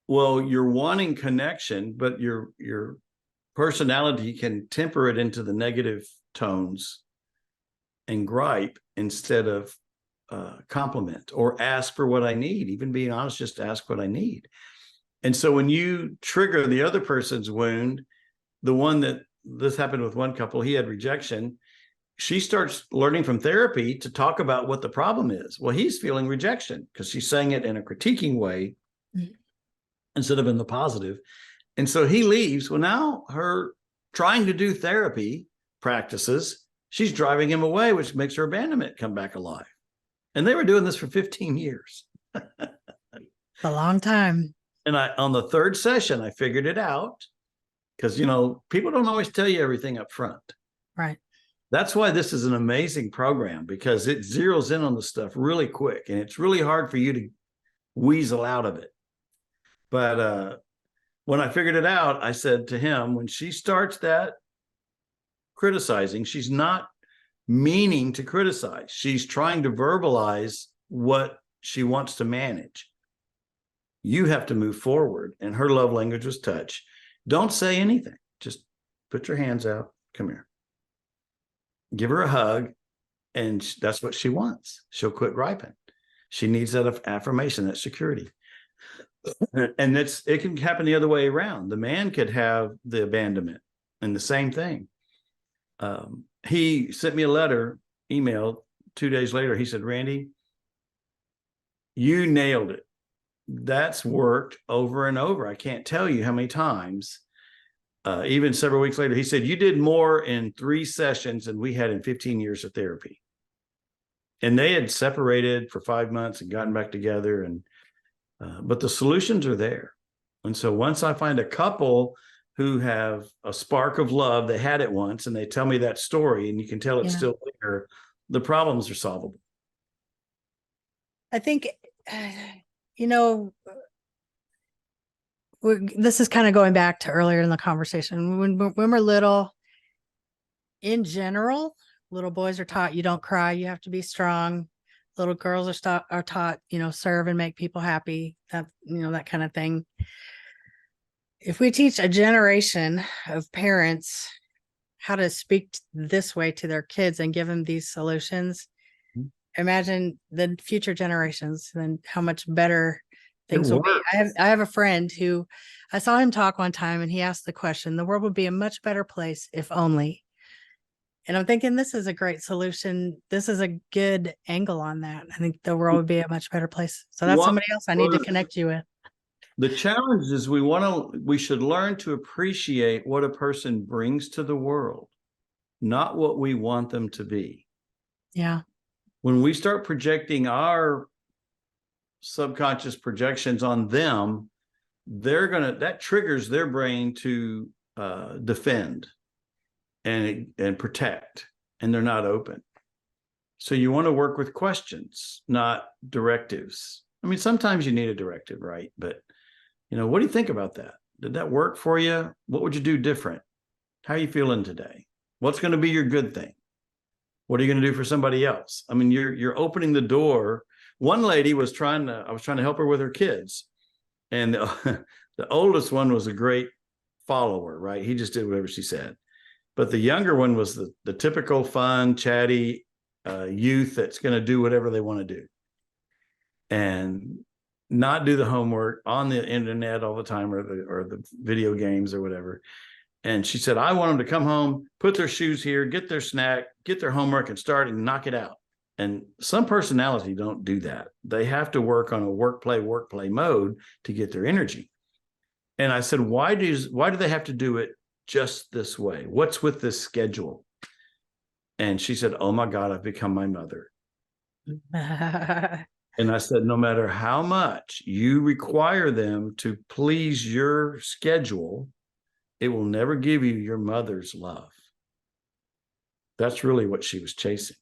well, you're wanting connection, but your personality can temper it into the negative tones and gripe instead of compliment or ask for what I need. Even being honest, just ask what I need. And so when you trigger the other person's wound, the one that this happened with one couple, he had rejection. She starts learning from therapy to talk about what the problem is. Well, he's feeling rejection because she's saying it in a critiquing way instead of in the positive. And so he leaves. Well, now her trying to do therapy practices, she's driving him away, which makes her abandonment come back alive. And they were doing this for 15 years. A long time. And on the third session, I figured it out because, people don't always tell you everything up front. Right. That's why this is an amazing program, because it zeroes in on the stuff really quick and it's really hard for you to weasel out of it. But when I figured it out, I said to him, when she starts that criticizing, she's not meaning to criticize. She's trying to verbalize what she wants to manage. You have to move forward. And her love language was touch. Don't say anything. Just put your hands out. Come here. Give her a hug. And that's what she wants. She'll quit griping. She needs that affirmation, that security. And it can happen the other way around. The man could have the abandonment and the same thing. He sent me a email 2 days later. He said, Randy, you nailed it. That's worked over and over. I can't tell you how many times. Even several weeks later, he said, you did more in 3 sessions than we had in 15 years of therapy. And they had separated for 5 months and gotten back together. But the solutions are there. And so once I find a couple who have a spark of love, they had it once, and they tell me that story, and you can tell it's still there, the problems are solvable. I think, this is kind of going back to earlier in the conversation. When we're little, in general, little boys are taught you don't cry, you have to be strong. Little girls are taught, serve and make people happy. That, that kind of thing. If we teach a generation of parents how to speak this way to their kids and give them these solutions, imagine the future generations and how much better things will be. I have a friend who I saw him talk one time, and he asked the question, the world would be a much better place if only. And I'm thinking, this is a great solution. This is a good angle on that. I think the world would be a much better place. So that's somebody else I need to connect you with. The challenge is we should learn to appreciate what a person brings to the world, not what we want them to be. Yeah. When we start projecting our subconscious projections on them, that triggers their brain to defend and protect, and they're not open. So you want to work with questions, not directives. I mean, sometimes you need a directive, right? But what do you think about that? Did that work for you? What would you do different? How are you feeling today? What's going to be your good thing? What are you going to do for somebody else? I mean, you're opening the door. One lady I was trying to help her with her kids. And the oldest one was a great follower, right? He just did whatever she said. But the younger one was the typical fun, chatty youth that's going to do whatever they want to do and not do the homework, on the internet all the time, or the video games or whatever. And she said, I want them to come home, put their shoes here, get their snack, get their homework, and start and knock it out. And some personality don't do that. They have to work on a work play mode to get their energy. And I said, why do they have to do it just this way? What's with this schedule? And she said, oh my God, I've become my mother. And I said, no matter how much you require them to please your schedule, it will never give you your mother's love. That's really what she was chasing.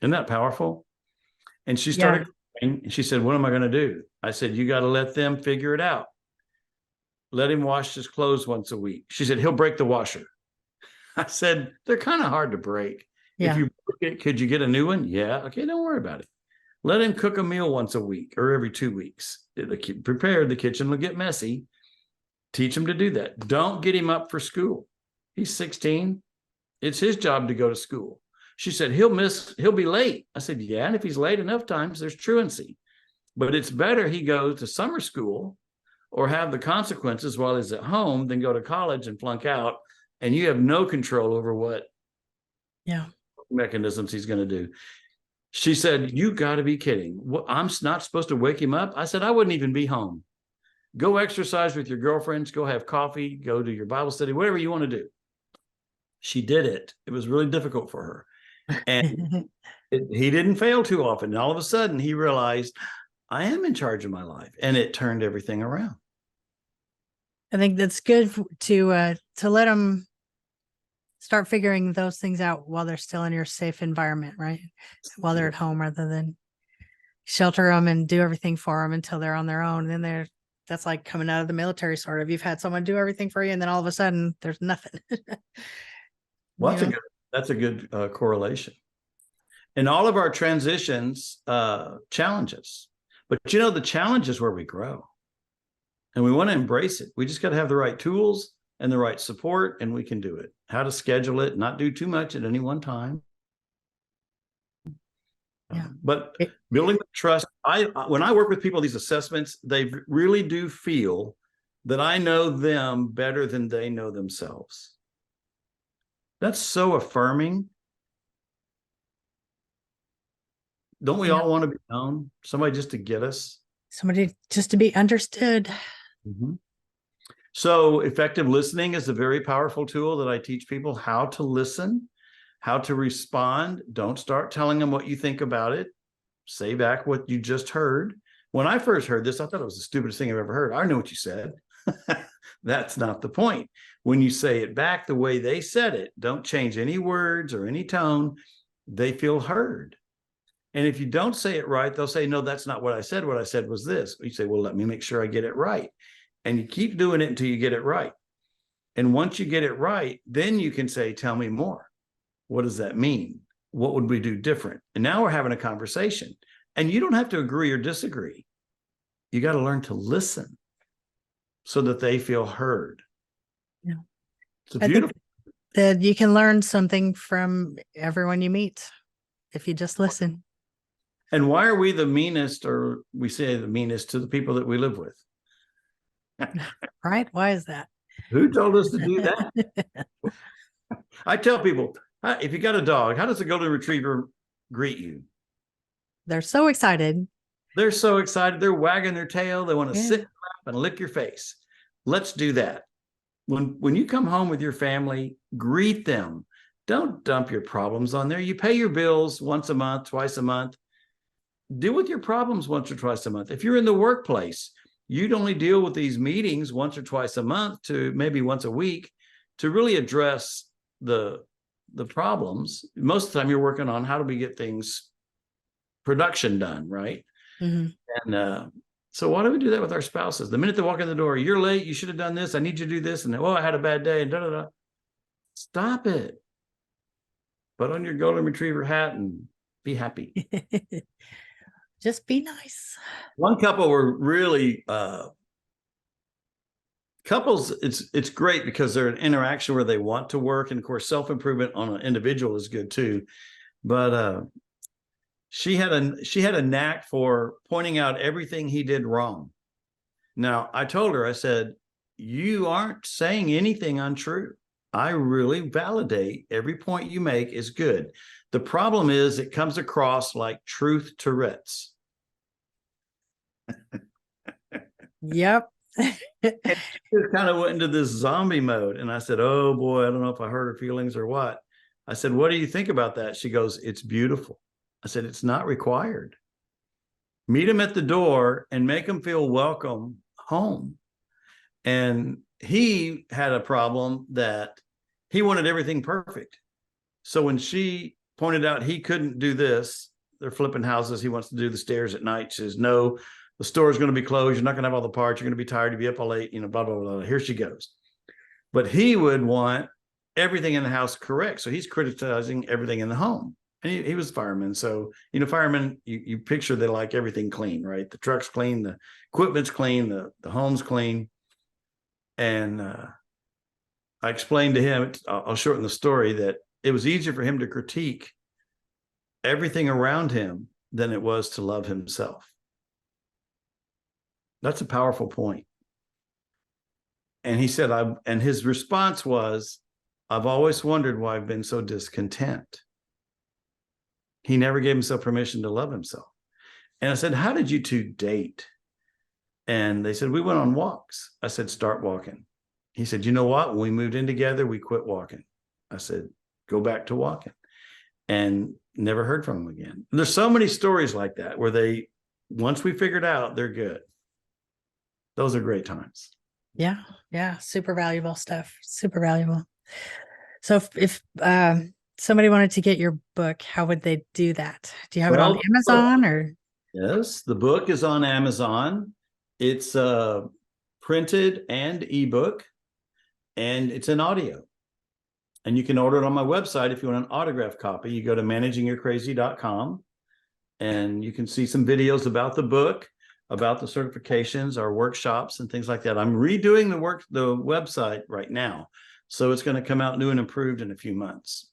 Isn't that powerful? And she started crying, and she said, what am I going to do? I said, you got to let them figure it out. Let him wash his clothes once a week. She said, he'll break the washer. I said, they're kind of hard to break. Yeah. If you break it, could you get a new one? Yeah. Okay, don't worry about it. Let him cook a meal once a week or every 2 weeks. Prepared, the kitchen will get messy. Teach him to do that. Don't get him up for school. He's 16. It's his job to go to school. She said, he'll be late. I said, yeah, and if he's late enough times, there's truancy. But it's better he goes to summer school or have the consequences while he's at home than go to college and flunk out, and you have no control over what mechanisms he's going to do. She said, you got to be kidding. I'm not supposed to wake him up? I said, I wouldn't even be home. Go exercise with your girlfriends, go have coffee, go to your Bible study, whatever you want to do. She did it. It was really difficult for her. And he didn't fail too often. And all of a sudden he realized, I am in charge of my life. And it turned everything around. I think that's good to let them start figuring those things out while they're still in your safe environment, right? While they're at home, rather than shelter them and do everything for them until they're on their own. And then that's like coming out of the military, sort of. You've had someone do everything for you, and then all of a sudden there's nothing. Well, that's a good correlation. And all of our transitions challenge us. But the challenge is where we grow. And we want to embrace it. We just got to have the right tools and the right support, and we can do it. How to schedule it, not do too much at any one time. Yeah. But building trust. When I work with people, these assessments, they really do feel that I know them better than they know themselves. That's so affirming. Don't we all want to be known? Somebody just to get us. Somebody just to be understood. Mm-hmm. So effective listening is a very powerful tool that I teach people how to listen, how to respond. Don't start telling them what you think about it. Say back what you just heard. When I first heard this, I thought it was the stupidest thing I've ever heard. I know what you said. That's not the point. When you say it back the way they said it, don't change any words or any tone. They feel heard. And if you don't say it right, they'll say, no, that's not what I said. What I said was this. You say, well, let me make sure I get it right. And you keep doing it until you get it right. And once you get it right, then you can say, tell me more. What does that mean? What would we do different? And now we're having a conversation. And you don't have to agree or disagree. You got to learn to listen so that they feel heard. Yeah. It's beautiful. That you can learn something from everyone you meet if you just listen. And why are we the meanest, or we say the meanest, to the people that we live with? Right? Why is that? Who told us to do that? I tell people, if you got a dog, how does a golden retriever greet you? They're so excited. They're so excited. They're wagging their tail. They want to sit up and lick your face. Let's do that. When you come home with your family, greet them. Don't dump your problems on there. You pay your bills once a month, twice a month. Deal with your problems once or twice a month. If you're in the workplace, you'd only deal with these meetings once or twice a month to maybe once a week to really address the problems. Most of the time you're working on how do we get things production done, right? Mm-hmm. And so why don't we do that with our spouses? The minute they walk in the door, you're late, you should have done this, I need you to do this, and I had a bad day, and da-da-da. Stop it. Put on your golden retriever hat and be happy. Just be nice. One couple were really couples. It's great because they're an interaction where they want to work, and of course, self-improvement on an individual is good too. But she had a knack for pointing out everything he did wrong. Now, I told her, I said, you aren't saying anything untrue. I really validate every point you make is good. The problem is it comes across like truth Tourette's. Yep. It kind of went into this zombie mode. And I said, oh boy, I don't know if I hurt her feelings or what. I said, what do you think about that? She goes, it's beautiful. I said, it's not required. Meet them at the door and make them feel welcome home. And he had a problem that he wanted everything perfect. So when she pointed out he couldn't do this, they're flipping houses, he wants to do the stairs at night. She says, no, the store is going to be closed. You're not going to have all the parts. You're going to be tired. You'll be up all late, blah, blah, blah. Here she goes. But he would want everything in the house correct. So he's criticizing everything in the home. And he was a fireman. So, firemen, you picture they like everything clean, right? The truck's clean, the equipment's clean, the home's clean. And I explained to him, I'll shorten the story, that it was easier for him to critique everything around him than it was to love himself. That's a powerful point. And he said, and his response was, I've always wondered why I've been so discontent. He never gave himself permission to love himself. And I said, how did you two date? And they said, we went on walks. I said, start walking. He said, you know what? When we moved in together, we quit walking. I said, go back to walking. And never heard from him again. And there's so many stories like that where once we figured out, they're good. Those are great times. Yeah. Yeah. Super valuable stuff. Super valuable. So if somebody wanted to get your book, how would they do that? Do you have it on Amazon or? Yes, the book is on Amazon. It's printed and ebook, and it's in audio. And you can order it on my website. If you want an autographed copy, you go to managingyourcrazy.com, and you can see some videos about the book, about the certifications, our workshops, and things like that. I'm redoing the website right now, so it's going to come out new and improved in a few months.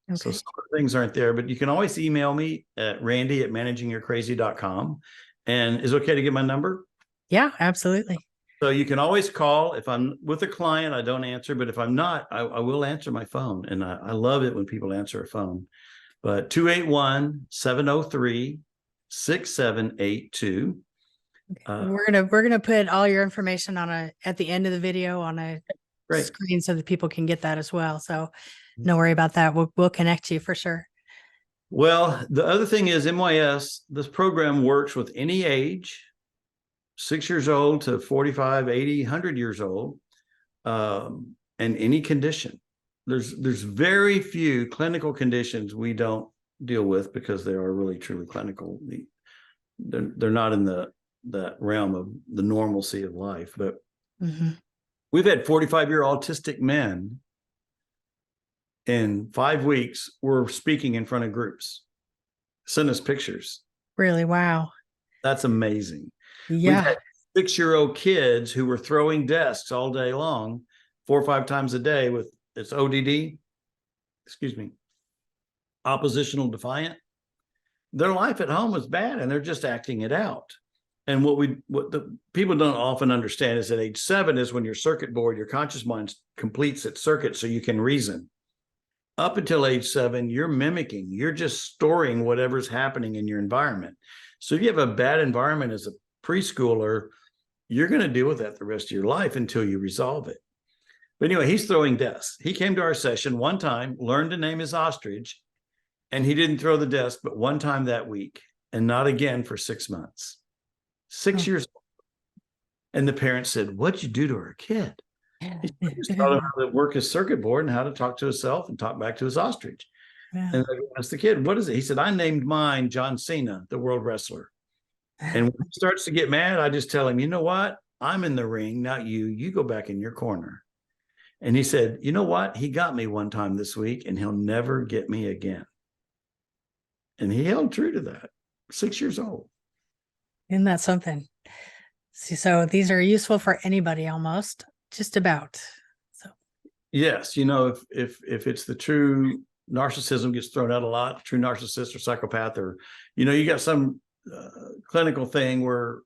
Okay. So some things aren't there, but you can always email me at randy@managingyourcrazy.com. And is it okay to get my number? Yeah, absolutely. So you can always call. If I'm with a client, I don't answer, but if I'm not, I will answer my phone. And I love it when people answer a phone. But 281-703-6782. We're gonna put all your information at the end of the video on a screen so that people can get that as well. So no worry about that. We'll connect you for sure. Well, the other thing is MYS, this program works with any age, 6 years old to 45, 80, 100 years old, and any condition. There's very few clinical conditions we don't deal with because they are really truly clinical. They're not in that realm of the normalcy of life. But we've had 45-year autistic men in 5 weeks were speaking in front of groups. Send us pictures. Really? Wow. That's amazing. Yeah. We've had 6-year-old kids who were throwing desks all day long, 4 or 5 times a day with its ODD, oppositional defiant. Their life at home was bad and they're just acting it out. And what the people don't often understand is that age 7 is when your circuit board, your conscious mind completes its circuit so you can reason. Up until age 7, you're mimicking, you're just storing whatever's happening in your environment. So if you have a bad environment as a preschooler, you're going to deal with that the rest of your life until you resolve it. But anyway, he's throwing desks. He came to our session one time, learned to name his ostrich, and he didn't throw the desk, but one time that week, and not again for 6 months. 6 years old. And the parents said, what'd you do to our kid? He just taught him how to work his circuit board and how to talk to himself and talk back to his ostrich. Yeah. And I asked the kid, what is it? He said, I named mine John Cena, the world wrestler. And when he starts to get mad, I just tell him, you know what? I'm in the ring, not you. You go back in your corner. And he said, you know what? He got me one time this week and he'll never get me again. And he held true to that. 6 years old. Isn't that something? See, so these are useful for anybody almost, just about. So yes, if it's the true narcissism gets thrown out a lot, true narcissist or psychopath, or you got some clinical thing where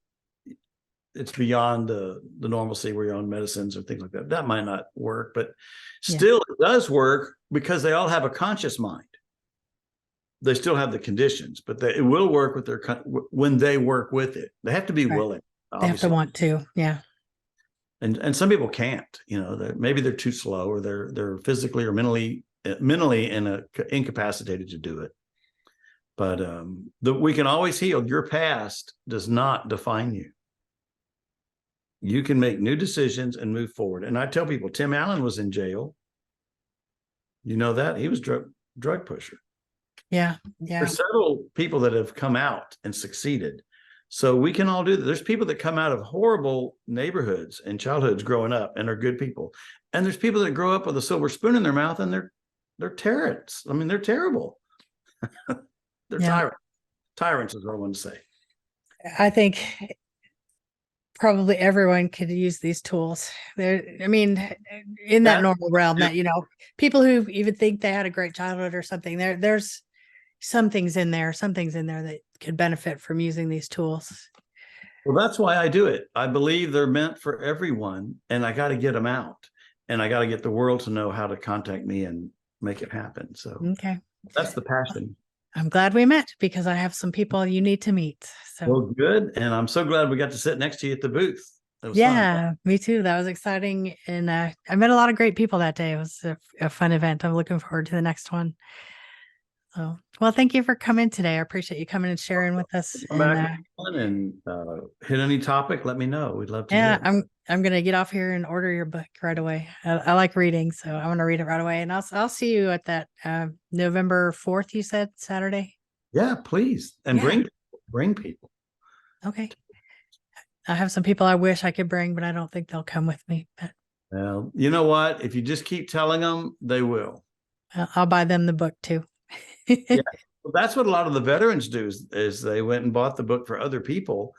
it's beyond the normalcy where you're on medicines or things like that. That might not work, but still it does work because they all have a conscious mind. They still have the conditions, but it will work with when they work with it. They have to be willing. Obviously. They have to want to, yeah. And some people can't. Maybe they're too slow, or they're physically or mentally incapacitated to do it. But we can always heal. Your past does not define you. You can make new decisions and move forward. And I tell people, Tim Allen was in jail. You know that? He was drug pusher. Yeah. Yeah. There's several people that have come out and succeeded. So we can all do that. There's people that come out of horrible neighborhoods and childhoods growing up and are good people. And there's people that grow up with a silver spoon in their mouth and they're tyrants. I mean, they're terrible. They're tyrants. Tyrants is what I want to say. I think probably everyone could use these tools. I mean, in that normal realm that, people who even think they had a great childhood or something, there's some things in there that could benefit from using these tools. Well, that's why I do it. I believe they're meant for everyone, and I got to get them out, and I got to get the world to know how to contact me and make it happen. So okay, that's the passion. I'm glad we met because I have some people you need to meet. So well, good. And I'm so glad we got to sit next to you at the booth. Yeah, fun. Me too. That was exciting. And I met a lot of great people that day. It was a fun event. I'm looking forward to the next one. So, well, thank you for coming today. I appreciate you coming and sharing with us. Come back and hit any topic, let me know. We'd love to. Yeah, I'm gonna get off here and order your book right away. I like reading, so I want to read it right away. And I'll see you at that November 4th. You said Saturday. Yeah, please, and bring people. Okay. I have some people I wish I could bring, but I don't think they'll come with me. But well, you know what? If you just keep telling them, they will. I'll buy them the book too. Yeah. Well, that's what a lot of the veterans do is they went and bought the book for other people,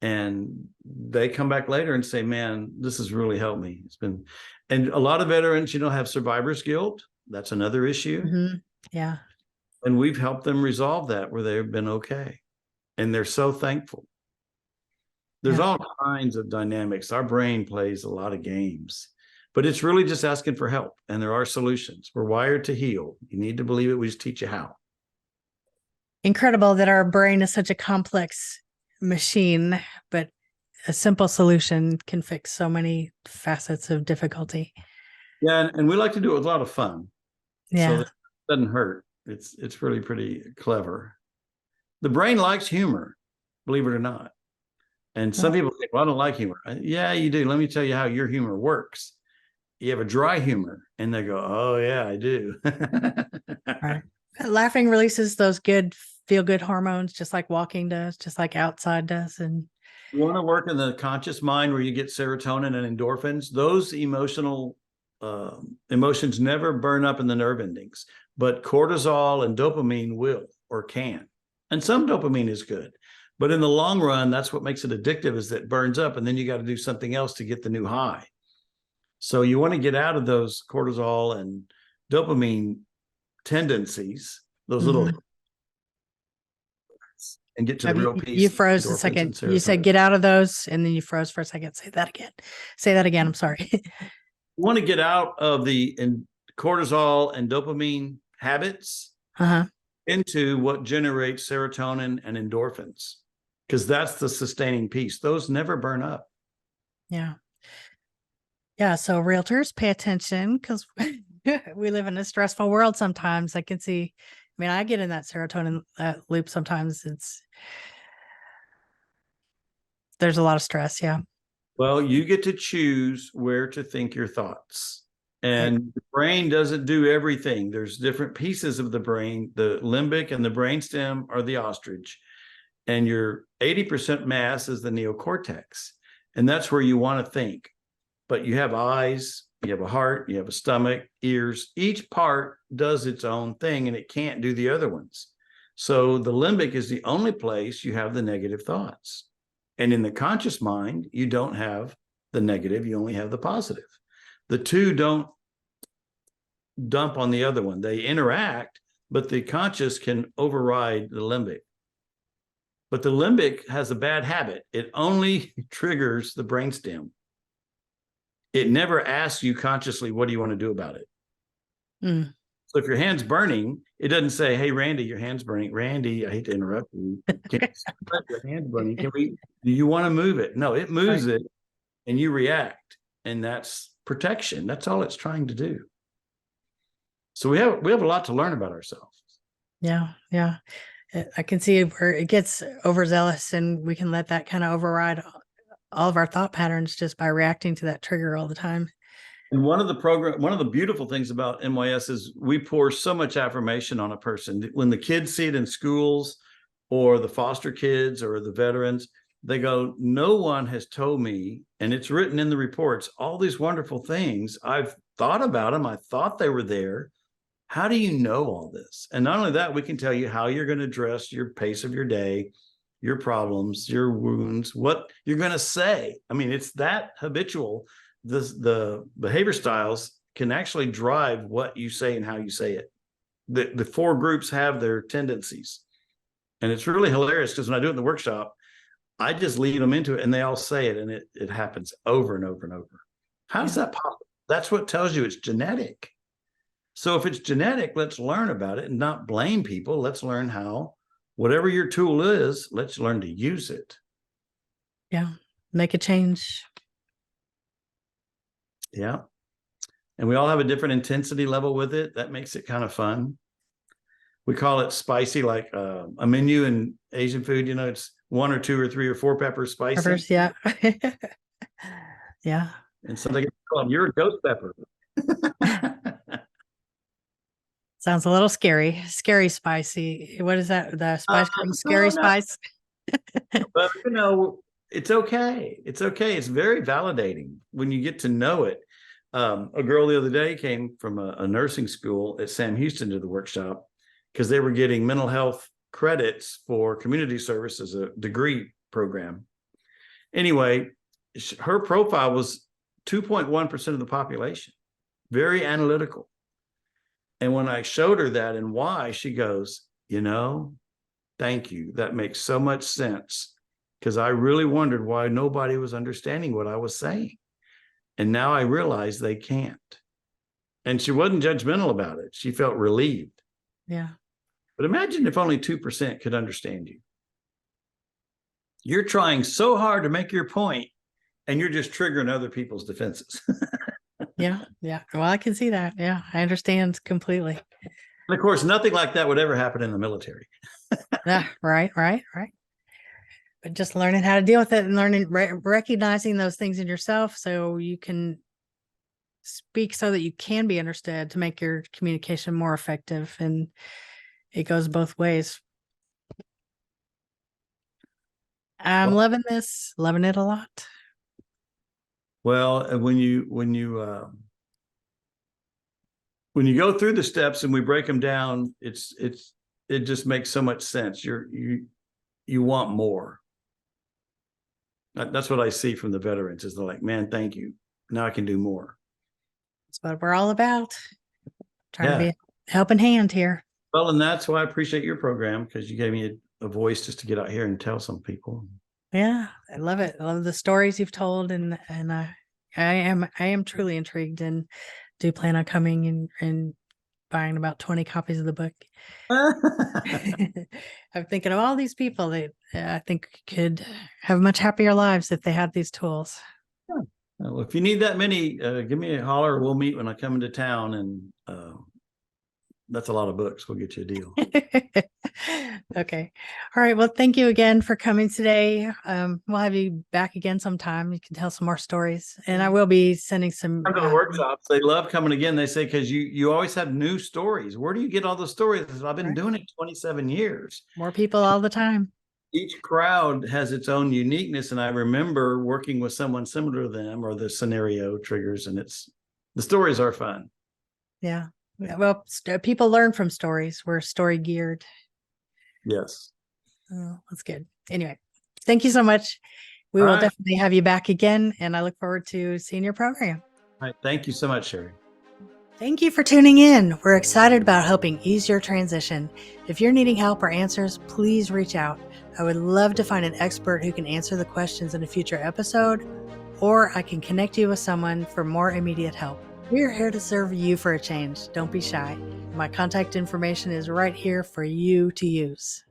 and they come back later and say, man, this has really helped me. And a lot of veterans, have survivor's guilt. That's another issue. Mm-hmm. Yeah. And we've helped them resolve that where they've been okay. And they're so thankful. There's all kinds of dynamics. Our brain plays a lot of games, but it's really just asking for help. And there are solutions. We're wired to heal. You need to believe it. We just teach you how. Incredible that our brain is such a complex machine, but a simple solution can fix so many facets of difficulty. Yeah. And we like to do it with a lot of fun. Yeah. So that it doesn't hurt. It's really pretty clever. The brain likes humor, believe it or not. And some people think, well, I don't like humor. Yeah, you do. Let me tell you how your humor works. You have a dry humor, and they go, oh, yeah, I do. Right. Laughing releases those good feel-good hormones, just like walking does, just like outside does. And you want to work in the conscious mind where you get serotonin and endorphins. Those emotions never burn up in the nerve endings, but cortisol and dopamine will or can. And some dopamine is good. But in the long run, that's what makes it addictive is that it burns up, and then you got to do something else to get the new high. So you want to get out of those cortisol and dopamine tendencies, those little, and get to the real peace. You froze a second. You said get out of those, and then you froze for a second. Say that again. I'm sorry. You want to get out of the cortisol and dopamine habits into what generates serotonin and endorphins, because that's the sustaining piece. Those never burn up. Yeah. So realtors, pay attention, because we live in a stressful world sometimes. I can see, I get in that serotonin loop sometimes. There's a lot of stress. Yeah. Well, you get to choose where to think your thoughts. And the brain doesn't do everything. There's different pieces of the brain. The limbic and the brainstem are the ostrich. And your 80% mass is the neocortex. And that's where you want to think. But you have eyes, you have a heart, you have a stomach, ears. Each part does its own thing, and it can't do the other ones. So the limbic is the only place you have the negative thoughts. And in the conscious mind, you don't have the negative, you only have the positive. The two don't dump on the other one. They interact, but the conscious can override the limbic. But the limbic has a bad habit. It only triggers the brainstem. It never asks you consciously, what do you want to do about it? So if your hand's burning, it doesn't say, hey, Randy, your hand's burning. Randy, I hate to interrupt you. Your hand's burning. Do you want to move it? No, it moves it and you react. And that's protection. That's all it's trying to do. So we have a lot to learn about ourselves. Yeah. I can see where it gets overzealous, and we can let that kind of override all of our thought patterns just by reacting to that trigger all the time. And one of the beautiful things about MYS is we pour so much affirmation on a person. When the kids see it in schools or the foster kids or the veterans, they go, no one has told me, and it's written in the reports, all these wonderful things. I've thought about them. I thought they were there. How do you know all this? And not only that, we can tell you how you're going to address your pace of your day, your problems, your wounds, what you're going to say. I mean, it's that habitual. The behavior styles can actually drive what you say and how you say it. The four groups have their tendencies. And it's really hilarious because when I do it in the workshop, I just lead them into it and they all say it, and it happens over and over and over. How's that possible? That's what tells you it's genetic. So if it's genetic, let's learn about it and not blame people. Let's learn how, whatever your tool is, let's learn to use it. Yeah. Make a change. Yeah. And we all have a different intensity level with it. That makes it kind of fun. We call it spicy, like a menu in Asian food. You know, it's 1 or 2 or 3 or 4 peppers spicy. Peppers, yeah. Yeah. And so they call them, you're a ghost pepper. Sounds a little scary. Scary spicy. What is that? The spice called scary spice? But you know, it's okay. It's okay. It's very validating when you get to know it. A girl the other day came from a nursing school at Sam Houston to the workshop because they were getting mental health credits for community service as a degree program. Anyway, her profile was 2.1% of the population, very analytical. And when I showed her that and why, she goes, you know, thank you. That makes so much sense, because I really wondered why nobody was understanding what I was saying. And now I realize they can't. And she wasn't judgmental about it. She felt relieved. Yeah. But imagine if only 2% could understand you. You're trying so hard to make your point, and you're just triggering other people's defenses. Yeah. Yeah. Well, I can see that. Yeah. I understand completely. And of course, nothing like that would ever happen in the military. Yeah. Right. But just learning how to deal with it and learning, recognizing those things in yourself so you can speak so that you can be understood, to make your communication more effective. And it goes both ways. I'm loving this, loving it a lot. Well, when you go through the steps and we break them down, it just makes so much sense. You want more. That's what I see from the veterans, is they're like, man, thank you. Now I can do more. That's what we're all about. Trying to be a helping hand here. Well, and that's why I appreciate your program, because you gave me a voice just to get out here and tell some people. Yeah, I love it. I love the stories you've told, and I am truly intrigued, and do plan on coming and buying about 20 copies of the book. I'm thinking of all these people that I think could have much happier lives if they had these tools. Yeah. Well, if you need that many, give me a holler. We'll meet when I come into town, and that's a lot of books. We'll get you a deal. Okay. All right. Well, thank you again for coming today. We'll have you back again sometime. You can tell some more stories, and I will be sending some Come to the workshops. They love coming again. They say, because you always have new stories. Where do you get all the stories? I've been doing it 27 years. More people all the time. Each crowd has its own uniqueness, and I remember working with someone similar to them, or the scenario triggers, and the stories are fun. Yeah. Well, people learn from stories. We're story geared. Yes. Oh, that's good. Anyway, thank you so much. We will definitely have you back again, and I look forward to seeing your program. All right. Thank you so much, Sherri. Thank you for tuning in. We're excited about helping ease your transition. If you're needing help or answers, please reach out. I would love to find an expert who can answer the questions in a future episode, or I can connect you with someone for more immediate help. We're here to serve you for a change. Don't be shy. My contact information is right here for you to use.